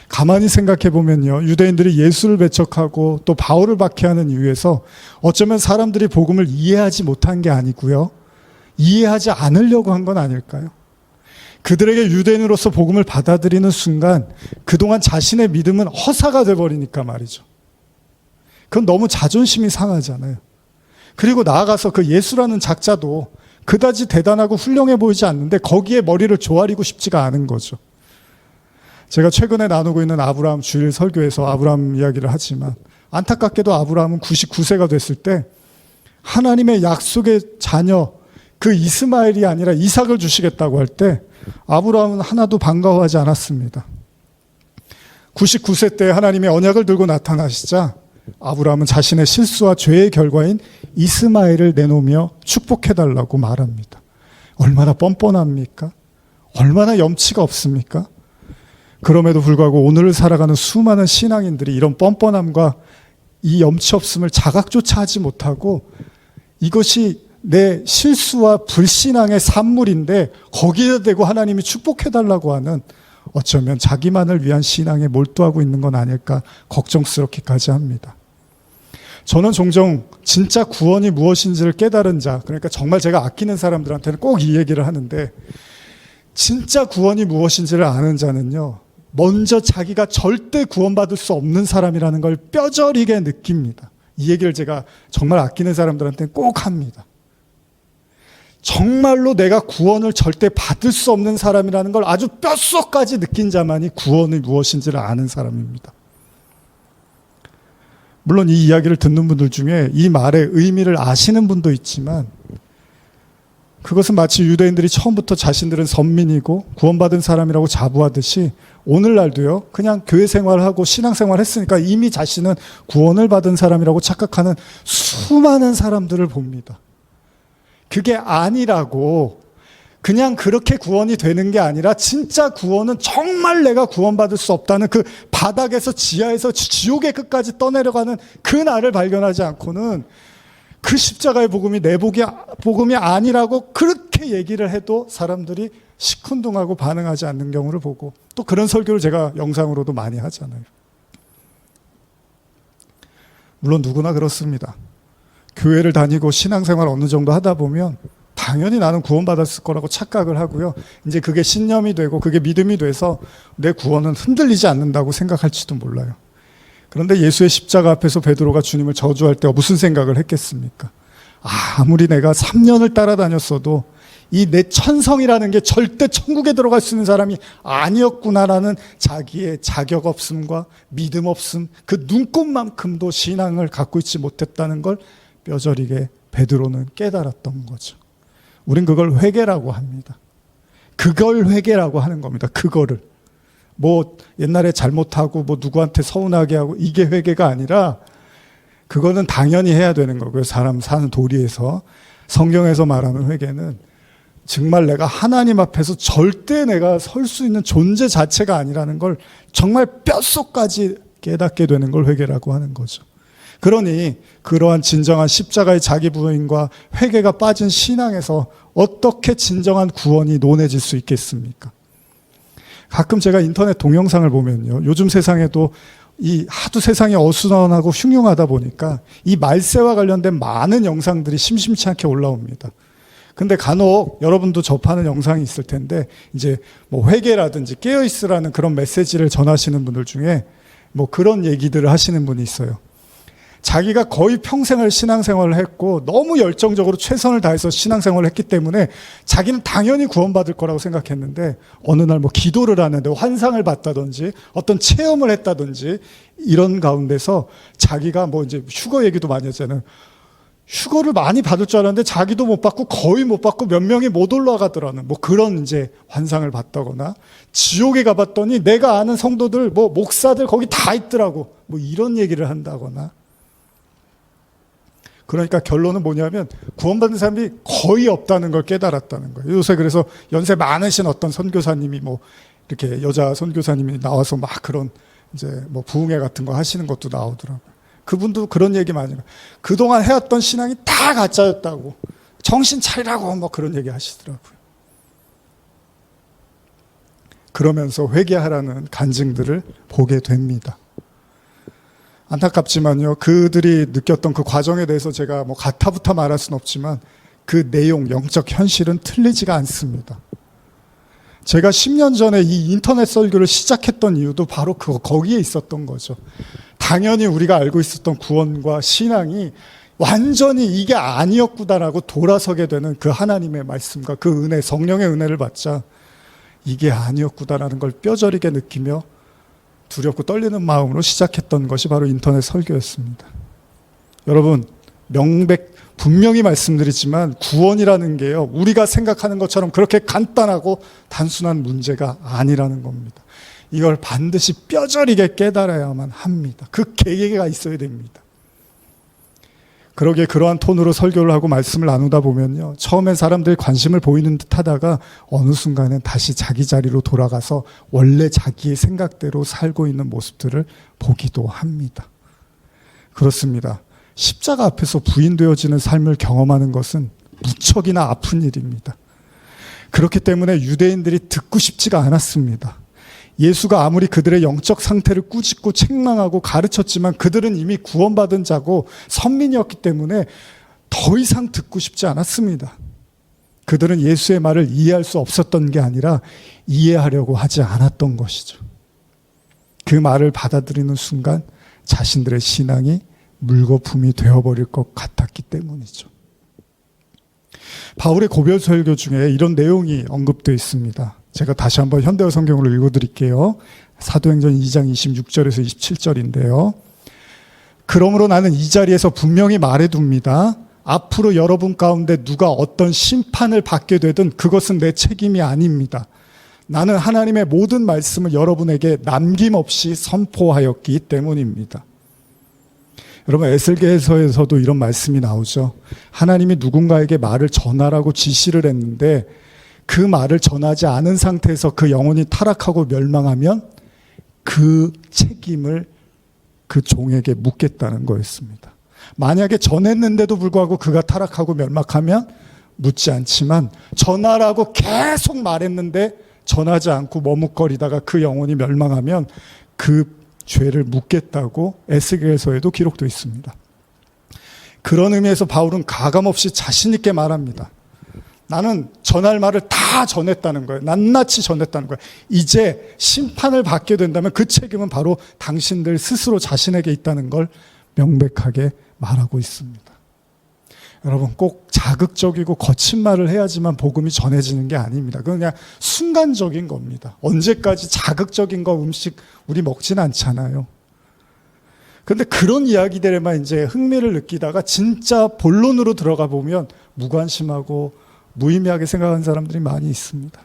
가만히 생각해 보면요, 유대인들이 예수를 배척하고 또 바울을 박해하는 이유에서 어쩌면 사람들이 복음을 이해하지 못한 게 아니고요, 이해하지 않으려고 한 건 아닐까요? 그들에게 유대인으로서 복음을 받아들이는 순간 그동안 자신의 믿음은 허사가 돼버리니까 말이죠. 그건 너무 자존심이 상하잖아요. 그리고 나아가서 그 예수라는 작자도 그다지 대단하고 훌륭해 보이지 않는데 거기에 머리를 조아리고 싶지가 않은 거죠. 제가 최근에 나누고 있는 아브라함 주일 설교에서 아브라함 이야기를 하지만, 안타깝게도 아브라함은 99세가 됐을 때 하나님의 약속의 자녀 그 이스마엘이 아니라 이삭을 주시겠다고 할 때 아브라함은 하나도 반가워하지 않았습니다. 99세 때 하나님의 언약을 들고 나타나시자 아브라함은 자신의 실수와 죄의 결과인 이스마엘을 내놓으며 축복해달라고 말합니다. 얼마나 뻔뻔합니까? 얼마나 염치가 없습니까? 그럼에도 불구하고 오늘을 살아가는 수많은 신앙인들이 이런 뻔뻔함과 이 염치 없음을 자각조차 하지 못하고 이것이 내 실수와 불신앙의 산물인데 거기에 대고 하나님이 축복해달라고 하는, 어쩌면 자기만을 위한 신앙에 몰두하고 있는 건 아닐까 걱정스럽기까지 합니다. 저는 종종 진짜 구원이 무엇인지를 깨달은 자, 그러니까 정말 제가 아끼는 사람들한테는 꼭 이 얘기를 하는데, 진짜 구원이 무엇인지를 아는 자는요, 먼저 자기가 절대 구원받을 수 없는 사람이라는 걸 뼈저리게 느낍니다. 이 얘기를 제가 정말 아끼는 사람들한테는 꼭 합니다. 정말로 내가 구원을 절대 받을 수 없는 사람이라는 걸 아주 뼛속까지 느낀 자만이 구원이 무엇인지를 아는 사람입니다. 물론 이 이야기를 듣는 분들 중에 이 말의 의미를 아시는 분도 있지만, 그것은 마치 유대인들이 처음부터 자신들은 선민이고 구원받은 사람이라고 자부하듯이 오늘날도요, 그냥 교회 생활하고 신앙생활 했으니까 이미 자신은 구원을 받은 사람이라고 착각하는 수많은 사람들을 봅니다. 그게 아니라고, 그냥 그렇게 구원이 되는 게 아니라 진짜 구원은 정말 내가 구원받을 수 없다는 그 바닥에서 지하에서 지옥의 끝까지 떠내려가는 그 나를 발견하지 않고는 그 십자가의 복음이 내 복음이 아니라고 그렇게 얘기를 해도 사람들이 시큰둥하고 반응하지 않는 경우를 보고, 또 그런 설교를 제가 영상으로도 많이 하잖아요. 물론 누구나 그렇습니다. 교회를 다니고 신앙생활 어느 정도 하다 보면 당연히 나는 구원받았을 거라고 착각을 하고요, 이제 그게 신념이 되고 그게 믿음이 돼서 내 구원은 흔들리지 않는다고 생각할지도 몰라요. 그런데 예수의 십자가 앞에서 베드로가 주님을 저주할 때 무슨 생각을 했겠습니까? 아무리 내가 3년을 따라다녔어도 이 내 천성이라는 게 절대 천국에 들어갈 수 있는 사람이 아니었구나라는 자기의 자격 없음과 믿음 없음, 그 눈꼽만큼도 신앙을 갖고 있지 못했다는 걸 뼈저리게 베드로는 깨달았던 거죠. 우린 그걸 회개라고 합니다. 그걸 회개라고 하는 겁니다. 그거를. 뭐 옛날에 잘못하고 뭐 누구한테 서운하게 하고 이게 회개가 아니라, 그거는 당연히 해야 되는 거고요. 사람 사는 도리에서. 성경에서 말하는 회개는 정말 내가 하나님 앞에서 절대 내가 설 수 있는 존재 자체가 아니라는 걸 정말 뼛속까지 깨닫게 되는 걸 회개라고 하는 거죠. 그러니 그러한 진정한 십자가의 자기 부인과 회개가 빠진 신앙에서 어떻게 진정한 구원이 논해질 수 있겠습니까? 가끔 제가 인터넷 동영상을 보면요, 요즘 세상에도 이 하도 세상이 어수선하고 흉흉하다 보니까 이 말세와 관련된 많은 영상들이 심심치 않게 올라옵니다. 근데 간혹 여러분도 접하는 영상이 있을 텐데, 이제 뭐 회개라든지 깨어있으라는 그런 메시지를 전하시는 분들 중에 뭐 그런 얘기들을 하시는 분이 있어요. 자기가 거의 평생을 신앙생활을 했고 너무 열정적으로 최선을 다해서 신앙생활을 했기 때문에 자기는 당연히 구원받을 거라고 생각했는데, 어느 날 뭐 기도를 하는데 환상을 봤다든지 어떤 체험을 했다든지 이런 가운데서 자기가 뭐 이제 휴거 얘기도 많이 했잖아요. 휴거를 많이 받을 줄 알았는데 자기도 못 받고 거의 못 받고 몇 명이 못 올라가더라는 뭐 그런 이제 환상을 봤다거나, 지옥에 가봤더니 내가 아는 성도들 뭐 목사들 거기 다 있더라고 뭐 이런 얘기를 한다거나. 그러니까 결론은 뭐냐면 구원받는 사람이 거의 없다는 걸 깨달았다는 거예요. 요새 그래서 연세 많으신 어떤 선교사님이 뭐 이렇게 여자 선교사님이 나와서 막 그런 이제 뭐 부흥회 같은 거 하시는 것도 나오더라고요. 그분도 그런 얘기 많이 해요. 그동안 해왔던 신앙이 다 가짜였다고, 정신 차리라고 뭐 그런 얘기 하시더라고요. 그러면서 회개하라는 간증들을 보게 됩니다. 안타깝지만요, 그들이 느꼈던 그 과정에 대해서 제가 뭐 가타부타 말할 수는 없지만 그 내용, 영적 현실은 틀리지가 않습니다. 제가 10년 전에 이 인터넷 설교를 시작했던 이유도 바로 거기에 있었던 거죠. 당연히 우리가 알고 있었던 구원과 신앙이 완전히 이게 아니었구나라고 돌아서게 되는 그 하나님의 말씀과 그 은혜, 성령의 은혜를 받자 이게 아니었구나라는 걸 뼈저리게 느끼며 두렵고 떨리는 마음으로 시작했던 것이 바로 인터넷 설교였습니다. 여러분, 분명히 말씀드리지만 구원이라는 게요, 우리가 생각하는 것처럼 그렇게 간단하고 단순한 문제가 아니라는 겁니다. 이걸 반드시 뼈저리게 깨달아야만 합니다. 그 계기가 있어야 됩니다. 그러기에 그러한 톤으로 설교를 하고 말씀을 나누다 보면요, 처음엔 사람들이 관심을 보이는 듯 하다가 어느 순간엔 다시 자기 자리로 돌아가서 원래 자기의 생각대로 살고 있는 모습들을 보기도 합니다. 그렇습니다. 십자가 앞에서 부인되어지는 삶을 경험하는 것은 무척이나 아픈 일입니다. 그렇기 때문에 유대인들이 듣고 싶지가 않았습니다. 예수가 아무리 그들의 영적 상태를 꾸짖고 책망하고 가르쳤지만 그들은 이미 구원받은 자고 선민이었기 때문에 더 이상 듣고 싶지 않았습니다. 그들은 예수의 말을 이해할 수 없었던 게 아니라 이해하려고 하지 않았던 것이죠. 그 말을 받아들이는 순간 자신들의 신앙이 물거품이 되어버릴 것 같았기 때문이죠. 바울의 고별 설교 중에 이런 내용이 언급되어 있습니다. 제가 다시 한번 현대어 성경으로 읽어드릴게요. 사도행전 2장 26절에서 27절인데요. 그러므로 나는 이 자리에서 분명히 말해둡니다. 앞으로 여러분 가운데 누가 어떤 심판을 받게 되든 그것은 내 책임이 아닙니다. 나는 하나님의 모든 말씀을 여러분에게 남김없이 선포하였기 때문입니다. 여러분, 에스겔서에서도 이런 말씀이 나오죠. 하나님이 누군가에게 말을 전하라고 지시를 했는데 그 말을 전하지 않은 상태에서 그 영혼이 타락하고 멸망하면 그 책임을 그 종에게 묻겠다는 거였습니다. 만약에 전했는데도 불구하고 그가 타락하고 멸망하면 묻지 않지만, 전하라고 계속 말했는데 전하지 않고 머뭇거리다가 그 영혼이 멸망하면 그 죄를 묻겠다고 에스겔서에도 기록되어 있습니다. 그런 의미에서 바울은 가감없이 자신 있게 말합니다. 나는 전할 말을 다 전했다는 거예요. 낱낱이 전했다는 거예요. 이제 심판을 받게 된다면 그 책임은 바로 당신들 스스로 자신에게 있다는 걸 명백하게 말하고 있습니다. 여러분, 꼭 자극적이고 거친 말을 해야지만 복음이 전해지는 게 아닙니다. 그건 그냥 순간적인 겁니다. 언제까지 자극적인 거 음식 우리 먹진 않잖아요. 그런데 그런 이야기들에만 이제 흥미를 느끼다가 진짜 본론으로 들어가 보면 무관심하고 무의미하게 생각하는 사람들이 많이 있습니다.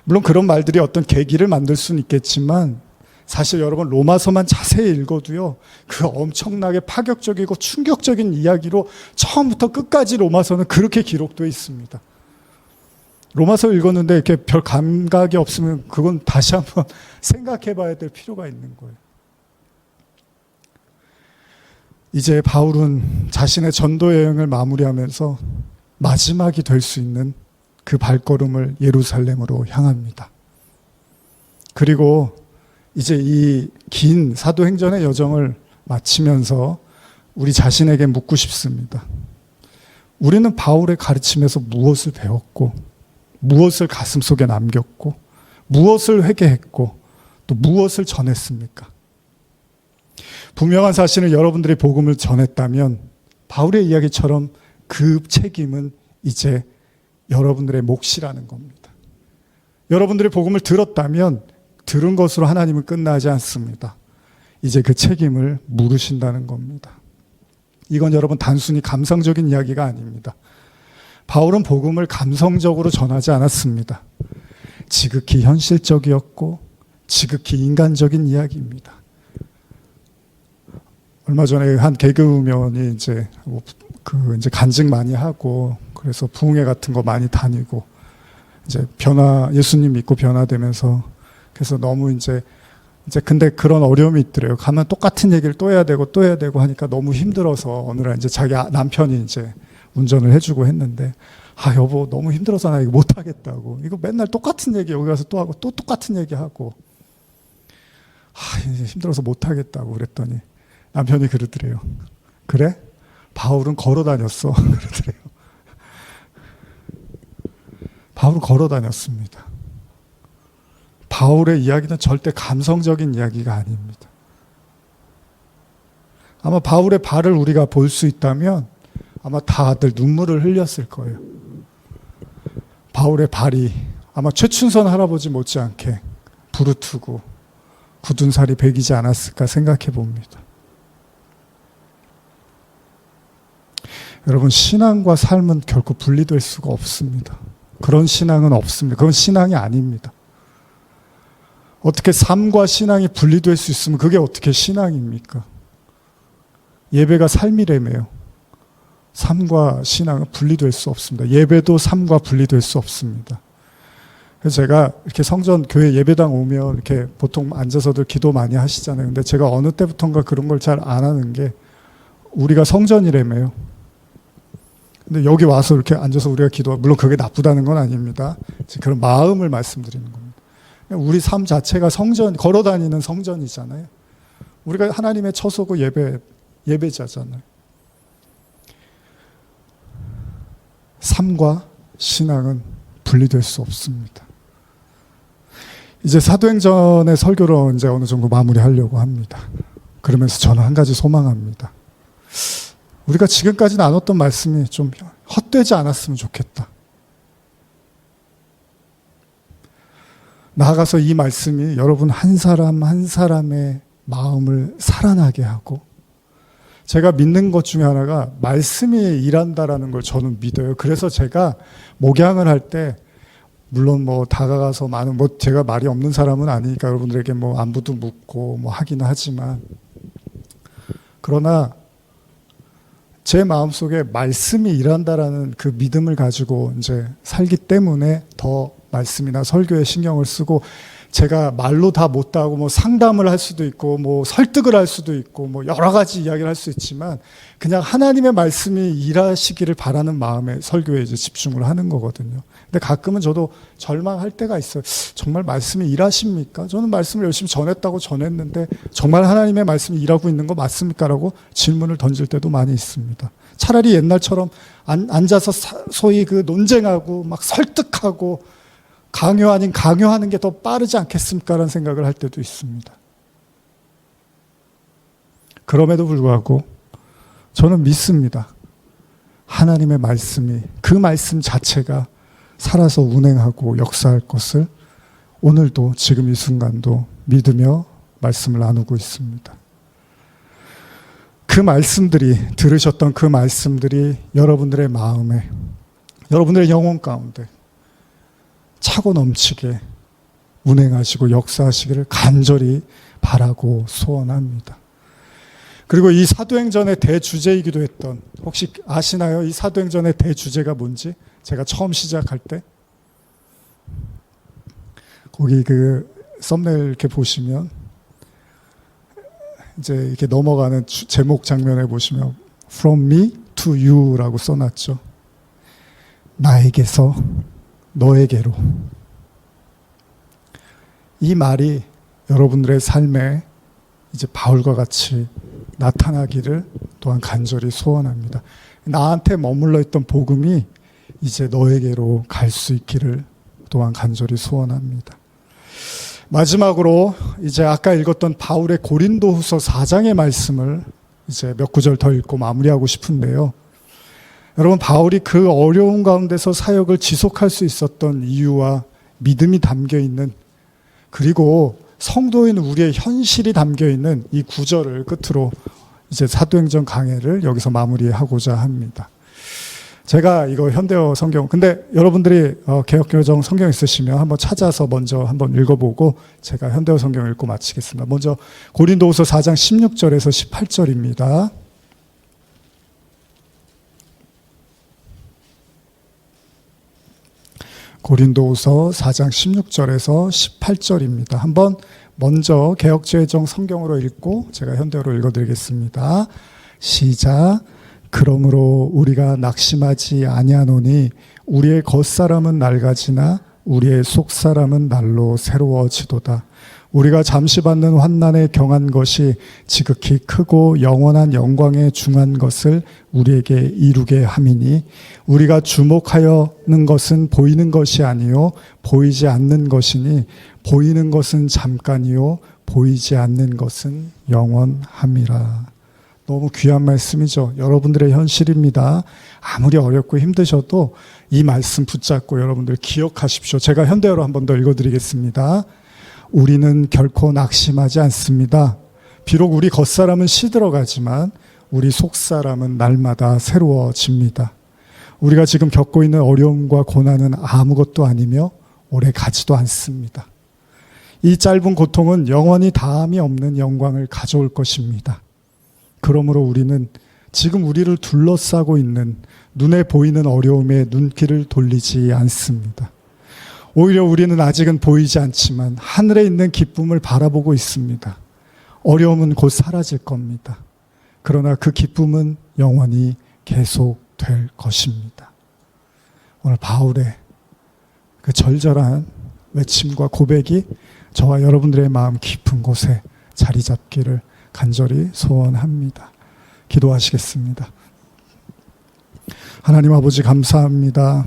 물론 그런 말들이 어떤 계기를 만들 수는 있겠지만 사실 여러분, 로마서만 자세히 읽어도요, 그 엄청나게 파격적이고 충격적인 이야기로 처음부터 끝까지 로마서는 그렇게 기록되어 있습니다. 로마서 읽었는데 이렇게 별 감각이 없으면 그건 다시 한번 생각해 봐야 될 필요가 있는 거예요. 이제 바울은 자신의 전도 여행을 마무리하면서 마지막이 될 수 있는 그 발걸음을 예루살렘으로 향합니다. 그리고 이제 이 긴 사도행전의 여정을 마치면서 우리 자신에게 묻고 싶습니다. 우리는 바울의 가르침에서 무엇을 배웠고, 무엇을 가슴속에 남겼고, 무엇을 회개했고, 또 무엇을 전했습니까? 분명한 사실은 여러분들이 복음을 전했다면 바울의 이야기처럼 그 책임은 이제 여러분들의 몫이라는 겁니다. 여러분들이 복음을 들었다면 들은 것으로 하나님은 끝나지 않습니다. 이제 그 책임을 물으신다는 겁니다. 이건 여러분 단순히 감성적인 이야기가 아닙니다. 바울은 복음을 감성적으로 전하지 않았습니다. 지극히 현실적이었고 지극히 인간적인 이야기입니다. 얼마 전에 한 개그우먼이 이제 간증 많이 하고, 그래서 부흥회 같은 거 많이 다니고, 이제 예수님 믿고 변화되면서, 그래서 너무 이제 근데 그런 어려움이 있더래요. 가면 똑같은 얘기를 또 해야 되고 하니까 너무 힘들어서 어느 날 이제 자기 남편이 이제 운전을 해주고 했는데, 여보 너무 힘들어서 나 이거 못 하겠다고. 이거 맨날 똑같은 얘기 여기 가서 또 하고 또 똑같은 얘기 하고, 이제 힘들어서 못 하겠다고 그랬더니 남편이 그러더래요. 그래? 바울은 걸어 다녔어. 그러더래요. 바울은 걸어 다녔습니다. 바울의 이야기는 절대 감성적인 이야기가 아닙니다. 아마 바울의 발을 우리가 볼 수 있다면 아마 다들 눈물을 흘렸을 거예요. 바울의 발이 아마 최춘선 할아버지 못지않게 부르트고 굳은 살이 배기지 않았을까 생각해 봅니다. 여러분, 신앙과 삶은 결코 분리될 수가 없습니다. 그런 신앙은 없습니다. 그건 신앙이 아닙니다. 어떻게 삶과 신앙이 분리될 수 있으면 그게 어떻게 신앙입니까? 예배가 삶이라며요. 삶과 신앙은 분리될 수 없습니다. 예배도 삶과 분리될 수 없습니다. 그래서 제가 이렇게 성전 교회 예배당 오면 이렇게 보통 앉아서들 기도 많이 하시잖아요. 근데 제가 어느 때부턴가 그런 걸 잘 안 하는 게, 우리가 성전이라며요. 근데 여기 와서 이렇게 앉아서 우리가 기도하고, 물론 그게 나쁘다는 건 아닙니다. 그런 마음을 말씀드리는 겁니다. 우리 삶 자체가 걸어다니는 성전이잖아요. 우리가 하나님의 처소고 예배자잖아요. 삶과 신앙은 분리될 수 없습니다. 이제 사도행전의 설교로 이제 어느 정도 마무리하려고 합니다. 그러면서 저는 한 가지 소망합니다. 우리가 지금까지 나눴던 말씀이 좀 헛되지 않았으면 좋겠다. 나아가서 이 말씀이 여러분 한 사람 한 사람의 마음을 살아나게 하고, 제가 믿는 것 중에 하나가 말씀이 일한다라는 걸 저는 믿어요. 그래서 제가 목양을 할 때 물론 뭐 다가가서 많은 제가 말이 없는 사람은 아니니까 여러분들에게 뭐 안부도 묻고 뭐 하기는 하지만, 그러나 제 마음속에 말씀이 일한다라는 그 믿음을 가지고 이제 살기 때문에 더 말씀이나 설교에 신경을 쓰고, 제가 말로 다 못하고 뭐 상담을 할 수도 있고 뭐 설득을 할 수도 있고 뭐 여러 가지 이야기를 할 수 있지만, 그냥 하나님의 말씀이 일하시기를 바라는 마음에 설교에 이제 집중을 하는 거거든요. 근데 가끔은 저도 절망할 때가 있어요. 정말 말씀이 일하십니까? 저는 말씀을 열심히 전했다고 전했는데 정말 하나님의 말씀이 일하고 있는 거 맞습니까? 라고 질문을 던질 때도 많이 있습니다. 차라리 옛날처럼 앉아서 소위 그 논쟁하고 막 설득하고 강요 아닌 강요하는 게 더 빠르지 않겠습니까? 라는 생각을 할 때도 있습니다. 그럼에도 불구하고 저는 믿습니다. 하나님의 말씀이, 그 말씀 자체가 살아서 운행하고 역사할 것을 오늘도 지금 이 순간도 믿으며 말씀을 나누고 있습니다. 그 말씀들이, 들으셨던 그 말씀들이 여러분들의 마음에, 여러분들의 영혼 가운데 차고 넘치게 운행하시고 역사하시기를 간절히 바라고 소원합니다. 그리고 이 사도행전의 대주제이기도 했던, 혹시 아시나요? 이 사도행전의 대주제가 뭔지? 제가 처음 시작할 때 거기 그 썸네일 이렇게 보시면 이제 이렇게 넘어가는 제목 장면에 보시면 From me to you라고 써놨죠. 나에게서 너에게로. 이 말이 여러분들의 삶에 이제 바울과 같이 나타나기를 또한 간절히 소원합니다. 나한테 머물러 있던 복음이 이제 너에게로 갈 수 있기를 또한 간절히 소원합니다. 마지막으로 이제 아까 읽었던 바울의 고린도후서 4장의 말씀을 이제 몇 구절 더 읽고 마무리하고 싶은데요. 여러분, 바울이 그 어려운 가운데서 사역을 지속할 수 있었던 이유와 믿음이 담겨 있는, 그리고 성도인 우리의 현실이 담겨 있는 이 구절을 끝으로 이제 사도행전 강해를 여기서 마무리하고자 합니다. 제가 이거 현대어 성경, 근데 여러분들이 개역개정 성경 있으시면 한번 찾아서 먼저 한번 읽어보고 제가 현대어 성경 읽고 마치겠습니다. 먼저 고린도후서 4장 16절에서 18절입니다. 고린도후서 4장 16절에서 18절입니다. 한번 먼저 개역개정 성경으로 읽고 제가 현대어로 읽어드리겠습니다. 시작. 그러므로 우리가 낙심하지 아니하노니 우리의 겉사람은 낡아지나 우리의 속사람은 날로 새로워지도다. 우리가 잠시 받는 환난에 경한 것이 지극히 크고 영원한 영광에 중한 것을 우리에게 이루게 함이니 우리가 주목하여는 것은 보이는 것이 아니요 보이지 않는 것이니 보이는 것은 잠깐이요 보이지 않는 것은 영원함이라. 너무 귀한 말씀이죠. 여러분들의 현실입니다. 아무리 어렵고 힘드셔도 이 말씀 붙잡고 여러분들 기억하십시오. 제가 현대어로 한 번 더 읽어드리겠습니다. 우리는 결코 낙심하지 않습니다. 비록 우리 겉사람은 시들어가지만 우리 속사람은 날마다 새로워집니다. 우리가 지금 겪고 있는 어려움과 고난은 아무것도 아니며 오래 가지도 않습니다. 이 짧은 고통은 영원히 다함이 없는 영광을 가져올 것입니다. 그러므로 우리는 지금 우리를 둘러싸고 있는 눈에 보이는 어려움에 눈길을 돌리지 않습니다. 오히려 우리는 아직은 보이지 않지만 하늘에 있는 기쁨을 바라보고 있습니다. 어려움은 곧 사라질 겁니다. 그러나 그 기쁨은 영원히 계속될 것입니다. 오늘 바울의 그 절절한 외침과 고백이 저와 여러분들의 마음 깊은 곳에 자리 잡기를 간절히 소원합니다. 기도하시겠습니다. 하나님 아버지 감사합니다.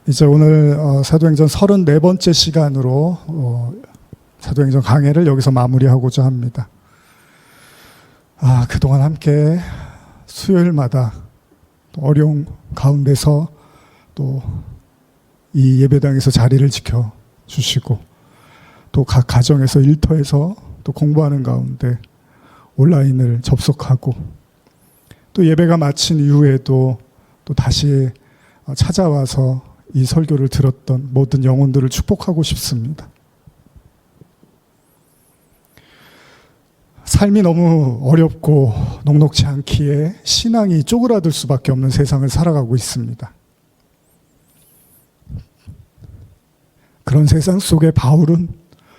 이제 오늘 사도행전 34번째 시간으로 사도행전 강해를 여기서 마무리하고자 합니다. 그동안 함께 수요일마다 어려운 가운데서 또 이 예배당에서 자리를 지켜주시고 또 각 가정에서 일터에서 또 공부하는 가운데 온라인을 접속하고 또 예배가 마친 이후에도 또 다시 찾아와서 이 설교를 들었던 모든 영혼들을 축복하고 싶습니다. 삶이 너무 어렵고 녹록지 않기에 신앙이 쪼그라들 수밖에 없는 세상을 살아가고 있습니다. 그런 세상 속에 바울은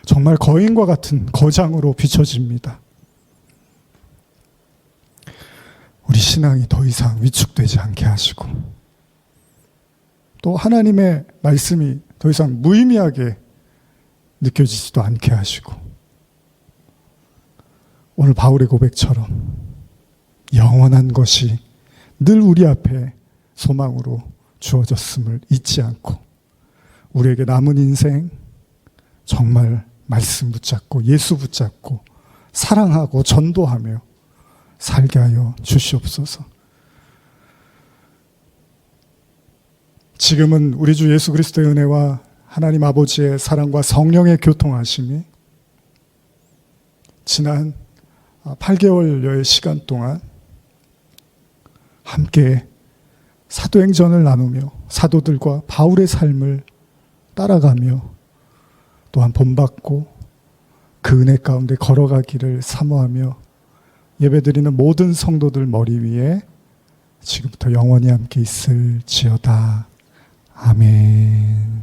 정말 거인과 같은 거장으로 비춰집니다. 우리 신앙이 더 이상 위축되지 않게 하시고 또 하나님의 말씀이 더 이상 무의미하게 느껴지지도 않게 하시고 오늘 바울의 고백처럼 영원한 것이 늘 우리 앞에 소망으로 주어졌음을 잊지 않고 우리에게 남은 인생 정말 말씀 붙잡고 예수 붙잡고 사랑하고 전도하며 살게 하여 주시옵소서. 지금은 우리 주 예수 그리스도의 은혜와 하나님 아버지의 사랑과 성령의 교통하심이 지난 8개월여의 시간 동안 함께 사도행전을 나누며 사도들과 바울의 삶을 따라가며 또한 본받고 그 은혜 가운데 걸어가기를 사모하며 예배드리는 모든 성도들 머리 위에 지금부터 영원히 함께 있을지어다. 아멘.